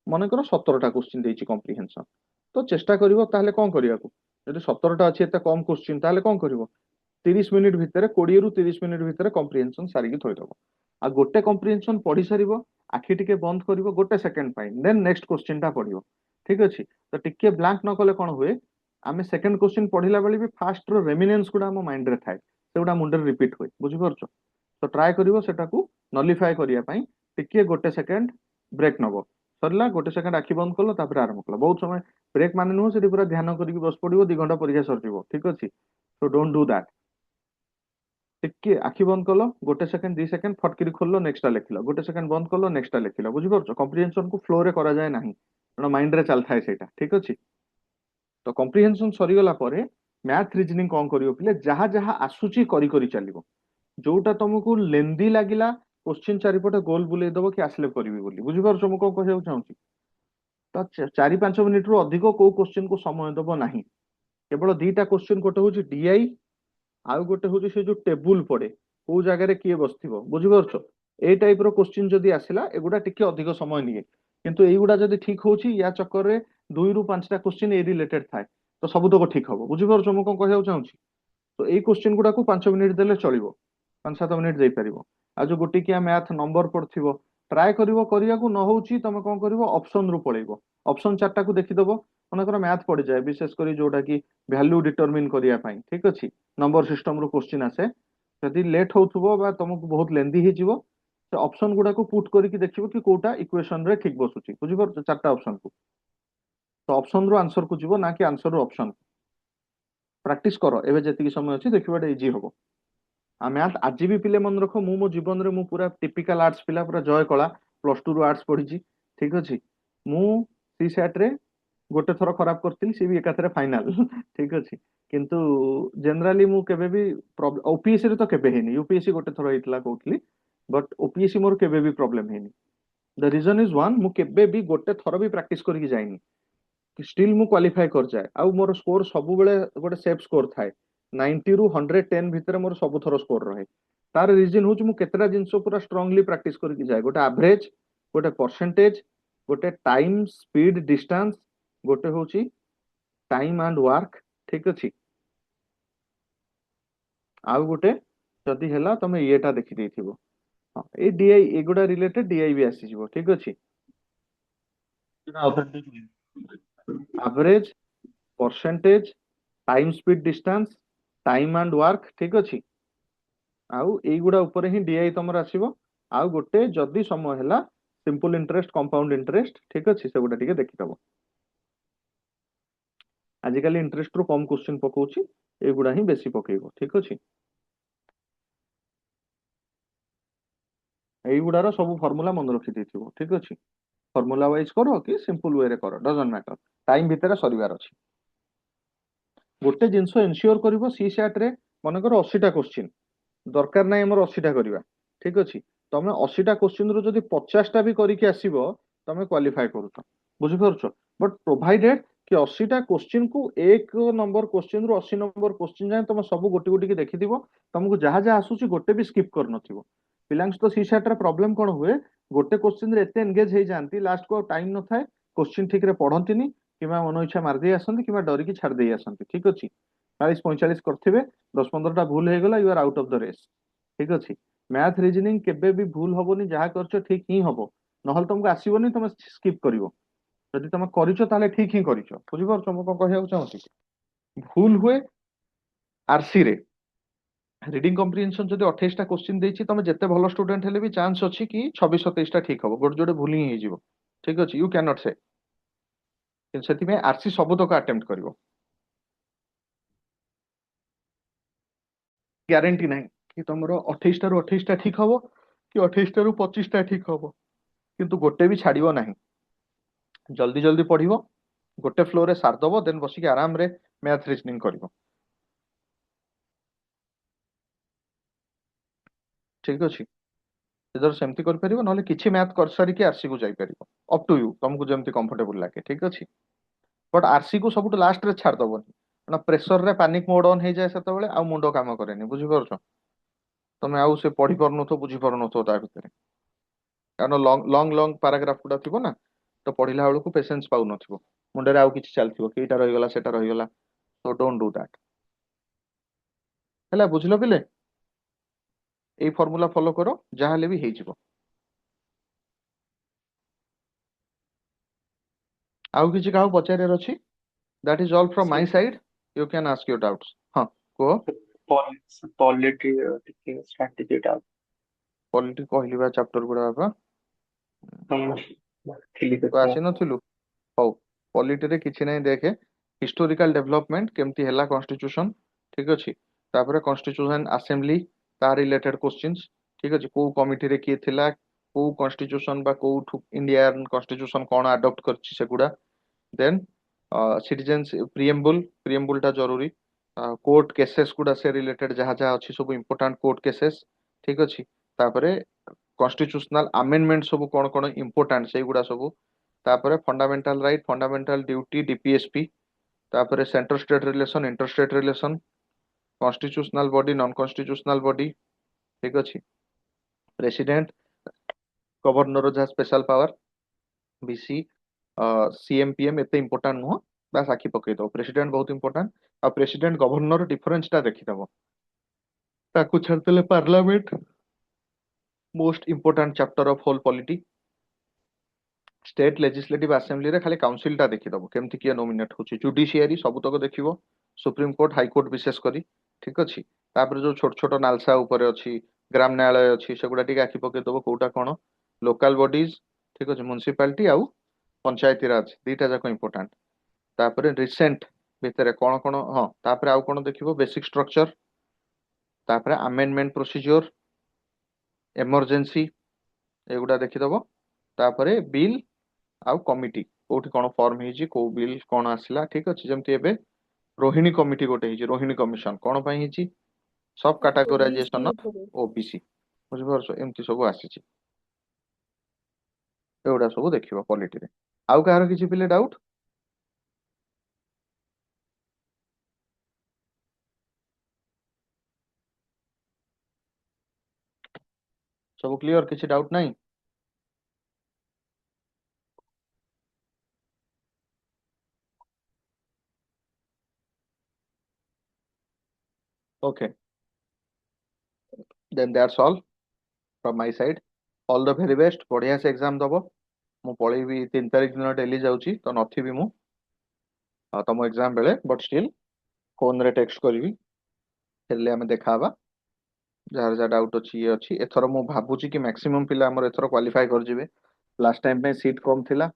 मन कर 17टा क्वेश्चन देइछि कॉम्प्रिहेंशन तो चेष्टा करिवो ताहले कोन करियाको जदि 17टा अछि एते कम क्वेश्चन ताहले कोन करिवो 30 मिनिट भितर 20 रु 30 मिनिट भितर कॉम्प्रिहेंशन सारी की थोइ दबो आ गोटे कॉम्प्रिहेंशन पढी सारिवो आखि टिके बंद करिवो गोटे सेकंड पाई देन नेक्स्ट क्वेश्चन टा पढिवो ठीक अछि तो टिके ब्लैंक न कले कोन हुए आमे सेकंड क्वेश्चन पढिला बेली भी फर्स्ट रो रेमिनेंस गुडा हम माइंड रे थाए सेगुडा मुंडे रिपीट होय बुझि परछो तो ट्राई करिवो सेटा को नलिफाई करिया पई टिके गोटे सेकंड ब्रेक नबो सरला गोटे सेकंड आखि बंद कलो तापर आरंभ कलो बहुत समय ब्रेक माने नु सेठी पूरा ध्यान करिक बस पडिवो 2 घंटा परीक्षा सरजिवो ठीक अछि तो डोंट डू दैट टिके आखि बंद कलो गोटे सेकंड 2 सेकंड फटकिरी खोललो नेक्स्ट टा लिखिलो गोटे सेकंड बंद कलो नेक्स्ट टा लिखिलो बुझि परछो कॉम्प्रिहेंशन को फ्लो रे करा जाय नाही न माइंड रे चल थाए सेटा ठीक अछि तो कॉम्प्रिहेंशन सरी गला परे मैथ रीजनिंग कोन करियो पिले जहा जहा आसुची करी करी चलिवो जोटा तुमको लेंदी लागिला क्वेश्चन चारिपटे गोल बुले दबो कि आसले करबी बोली बुझि परछो मु कोन कहउ चाहूची तो 4-5 मिनिट रु अधिक को क्वेश्चन को समय दबो नाही केवल 2टा क्वेश्चन गोटे होची डीआई आउ गोटे होची से जो टेबुल पड़े को जगह रे किए बसथिबो बुझि परछो ए टाइप रो क्वेश्चन जदी आसिला एगुडा टिके अधिक समय निये किंतु एगुडा जदी ठीक होची या चक्कर रे 2 रु 5टा क्वेश्चन ए रिलेटेड थाए तो सब तक ठीक हबो बुझि परछो मु कोन कहउ चाहूची तो एई क्वेश्चन गुडा को 5 मिनिट देले चलिवो 5-7 मिनिट देई परिवो आ जो गोटी किया मैथ नंबर पड़थिवो ट्राई करिवो करिया को न होउची तमे कोन करिवो ऑप्शन रु पळेइबो ऑप्शन चारटा को देखिदबो मनकर मैथ पड़ी जाए विशेष करी जोटा की वैल्यू डिटरमिन करिया पई ठीक अछि नंबर सिस्टम रो क्वेश्चन आसे जदी लेट होउथबो बा तुमको बहुत लेंदी हे जिवो से ऑप्शन गुडा को पुट करिकि देखिबो कि कोटा इक्वेशन रे ठीक बसुची बुझि पर चारटा ऑप्शन को तो ऑप्शन रो आंसर को जिवो ना कि आंसर रो ऑप्शन प्रैक्टिस करो एबे जति की समय अछि देखिबाटा इजी होबो आ मैथ आज भी पिले मन रखो मु मो जीवन रे मु पूरा टिपिकल आर्ट्स पिला पूरा जय कला +2 रु आर्ट्स पढिची ठीक अछि मु सी सेट रे गोटे थरो खराब करथिल सी भी एकाथरे फाइनल ठीक अछि किंतु जनरली मु केबे भी ओपीएससी रे तो केबे हेनी यूपीएससी गोटे थरो हितला कहउतली बट ओपीएससी मोर केबे भी प्रॉब्लम हेनी द रीजन इज वन मु केबे भी गोटे थरो भी प्रैक्टिस करिक जाइनी स्टिल मु क्वालिफाई कर जाए आ मोर स्कोर सब बेले गोटे सेफ स्कोर थाए 90 रु 110 भितर मोर सब थरो स्कोर रहे तार रीजन होची मु केतरा जिंसो पूरा स्ट्रांगली प्रैक्टिस करिक जाए गोटे एवरेज गोटे परसेंटेज गोटे टाइम स्पीड डिस्टेंस गोटे होची टाइम एंड वर्क ठीक अछि आउ गोटे जदि हेला तमे येटा देखि देथिबो हाँ ए डीआई एगुडा रिलेटेड डीआई भी आसी जिवो ठीक अछि average percentage time speed distance time and work ठीक अछि आउ एइगुडा ऊपर ही डीआई तमर आसीबो आउ गोटे जदि समय हेला सिंपल इंटरेस्ट कंपाउंड इंटरेस्ट ठीक अछि सेगुडा टिके देखिदबो आजिकल इंटरेस्ट रो कम क्वेश्चन पकोछि एगुडा ही बेसी पकेइबो ठीक अछि एइगुडार सब फार्मूला मन रखि देथिबो ठीक अछि फार्मूला वाइज करो कि सिंपल वे रे करो डजंट मैटर टाइम भितर सरीबार अछि गोटे जिंस एनश्योर करिवो सी सैट रे मन कर 80टा क्वेश्चन दरकार नाही हमर 80टा करिवा ठीक अछि तमे 80टा क्वेश्चन रो जदि 50टा भी करिके आसीबो तमे क्वालिफाई करूछ बुझि पारुछ बट प्रोवाइडेड कि 80टा क्वेश्चन को एक नंबर क्वेश्चन रो 80 नंबर क्वेश्चन जाय तमे सब गोटी गोटी के देखिदिबो तुमको जहा जहा आसुची गोटे भी स्किप कर नथिबो पिलांस तो सी सैट रे प्रॉब्लम कोन हुए गोटे क्वेश्चन रे एते एंगेज हे जानती लास्ट को टाइम न थाए क्वेश्चन ठीक रे पढंतीनी किबा मन इच्छा मार देई आसंती किबा डरी की छाड़ देई आसंती ठीक अछि 40 45 करथिबे 10 15टा भूल हे गेला you are out of the race ठीक अछि मैथ रीजनिंग केबे भी भूल हबोनी जहा करछो ठीक ही हबो नहल तुमको आसीबोनी तुम स्किप करिवो जदि तुम करिछो ताले ठीक ही करिछो बुझि पारछो म को कहिया चाहूची भूल हुए आरसी रे रीडिंग कम्प्रिहेंशन जदि 28टा क्वेश्चन देछि तमे जेते भलो स्टूडेंट हेले भी चांस अछि कि 26 27टा ठीक हबो गोटे जोडे भूल ही हेजिवो ठीक अछि यू कैन नॉट से सेति में आरसी सब तक अटेम्प्ट करिवो ग्यारंटी नाही कि तमरो 28टा रु 28टा ठीक हबो कि 28टा रु 25टा ठीक हबो किंतु गोटे भी छाड़िबो नाही जल्दी जल्दी पढ़िबो गोटे फ्लो रे सार दबो देन बसिक आराम रे मैथ रीजनिंग करिवो ठीक अछि इधर सेमती कर परिबो नले किछि मैथ कर सारी के आरसी को जाई परिबो अप टू यू तुमको जेमती कंफर्टेबल लागे ठीक अछि बट आरसी को सबुट लास्ट रे छाड़ दबोनी ना प्रेशर रे पैनिक मोड ऑन हे जाय सेते बेले आ मुंडो काम करेनी बुझि पारछो तमे आउ से पढ़ी परनो तो बुझी परनो तो ता भितरे कारण लॉन्ग लॉन्ग लॉन्ग पैराग्राफ गुडा थिबो ना तो पढ़िला बेलू को पेशेंस पाउ नथिबो मुंडे रे आउ किछि चलथिबो केइटा रहि गला सेटा रहि गला सो डोंट डू दैट हैला बुझलो पिले एई फार्मूला फॉलो करो जहां ले भी हे जिवो आउ किछि काउ पचारे अछि that is all from my side you can ask your doubts हां को पॉलिटी ଟିକେ strategy ଟା पॉलिटी कहली बा चैप्टर गुडा बा ଥିଲି तो ସେଥିପାଇଁ आसी नथिलु हौ पॉलिटी रे किछि नै देखे हिस्टोरिकल डेवलपमेंट केमती हैला कॉन्स्टिट्यूशन ठीक अछि तापरे कॉन्स्टिट्यूशन असेंबली ता रिलेटेड क्वेश्चंस ठीक अछि को कमिटी रे किए थिला को कॉन्स्टिट्यूशन बा को इंडियन कॉन्स्टिट्यूशन कोन अडॉप्ट करछि सेगुडा देन सिटीजन्स प्रिएम्बुल टा जरूरी कोर्ट केसेस गुडा से रिलेटेड जहा जहा अछि सब इंपोर्टेंट कोर्ट केसेस ठीक अछि तापरे कॉन्स्टिट्यूशनल अमेंडमेंट सब कोन कोन इंपोर्टेंट सेगुडा सब तापरे fundamental right fundamental duty DPSP तापरे centre state relation inter state relation constitutional body non constitutional body ठीक अछि प्रेसिडेंट गवर्नर जहा स्पेशल पावर बीसी सीएमपीएम एते इंपोर्टेंट नुह बस आखि पकई दो प्रेसिडेंट बहुत इंपोर्टेंट आ प्रेसिडेंट गवर्नर डिफरेंस टा देखि दबो ताकू छाड़तले parliament most important chapter of whole polity state legislative assembly रे खाली काउंसिल टा देखि दबो केमति किया नोमिनेट होची जुडिशियरी सब तक देखिबो सुप्रीम कोर्ट हाई कोर्ट विशेष करी ठीक अछि तापर जो छोट छोट नालसा ऊपर अछि ग्राम न्यायालय अछि सेगुडा टिके आखि पकई दबो कोउटा कोन लोकल बॉडीज ठीक अछि म्युनिसिपैलिटी आउ पंचायती राज दीटा जाक इंपोर्टेंट तापर रिसेंट भितरे कोन कोन हां तापर आउ कोन देखिबो बेसिक स्ट्रक्चर तापर अमेंडमेंट प्रोसीजर इमरजेंसी एगुडा देखि दबो तापर बिल आउ कमिटी कोठी कोन फॉर्म हेजी को बिल कोन आसला ठीक अछि जेमति एबे रोहिणी कमिटी गोटे हेजी रोहिणी कमिशन कोन पई हेजी सब कैटेगराइजेशन ऑफ ओबीसी बुझि परछो एमति सब आसीची एगुडा सब देखिबो पॉलिटी रे आउ कहार किछि पिले डाउट सब क्लियर किछि डाउट नाही okay then that's all from my side all the very best बढ़िया से एग्जाम दबो मु पळेबी 3 तारिख दिन डेली जाउची तो नथिबी मु तम एग्जाम बेले बट स्टिल फोन रे टेक्स्ट करबी हेले आमे देखाबा जार जा डाउट अछि ये अछि एथरो मु भाबुची कि मैक्सिमम पिला हमर एथरो क्वालिफाई कर जिवे लास्ट टाइम में सीट कम थिला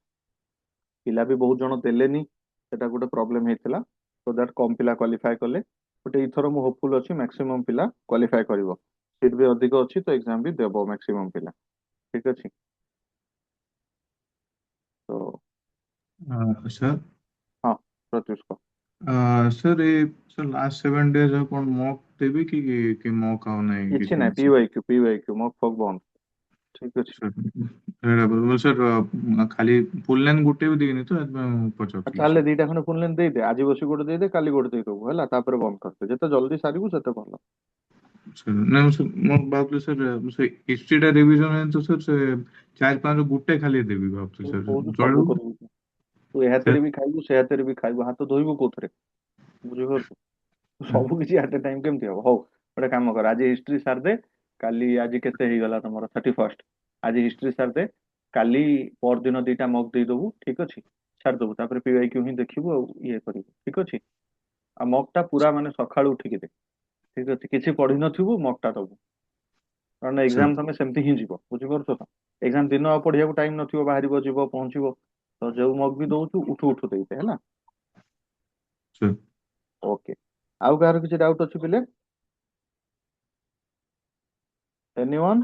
पिला भी बहुत जण देलेनी सेटा गोटे प्रॉब्लम हेतिला सो दैट कम पिला क्वालिफाई कले बट एथरो मु होपफुल अछि मैक्सिमम पिला क्वालिफाई करिवो सीट भी अधिक अछि तो एग्जाम भी देबो मैक्सिमम पिला ठीक अछि तो सर हाँ प्रत्युष को सर ये सर लास्ट 7 days कौन मॉक देवी कि मॉक आउ नहीं किछि किसी नै से पीवाईक्यू मक फक बंद ठीक अछि सर सर खाली फुल लाइन गुटे भी देनी तो मैं पचाउଥିଲି ताले सर दीटा खने फुल लेन दे दे आज बसी गोटे दे दे काली गोटे दे दबो हला तापर बंद करते जेते जल्दी सारिबु सेते भलो सर नहीं सर मैं भाबुଥିଲି सर से हिस्ट्री टा रिवीजन है तो सर से 4-5 गुटे खाली देवी भाबुଥିଲି तू सर कोहु सब चलो करबु तू ए हातेरे सर भी खाइबु से हातेरे भी खाइबु हाथ धोइबु कोथरे बुझि परछु सब किछि एट टाइम केमति हो हो गोटे काम कर आज हिस्ट्री सार दे काली आज केते हे गला तमरो 31st आज हिस्ट्री सार दे काली पर दिन दीटा मक दे दबु ठीक अछि छाड़ दबु तापर पीवाईक्यू ही देखिबु आ ये करिबु ठीक अछि आ मक टा पूरा माने सखाळु उठिके दे ठीक अछि किछि पढि नथिबु मक टा दबु कारण सर एग्जाम तमे सेमति ही जीवो बुझि परछो त एग्जाम दिन पढ़िया टाइम नथिबो बाहरिबो जीवो पहुंचिबो तो जो मक भी दउछु उठु उठु देते है ना सर ओके आउ कार किछि डाउट अछि पिले एनीवन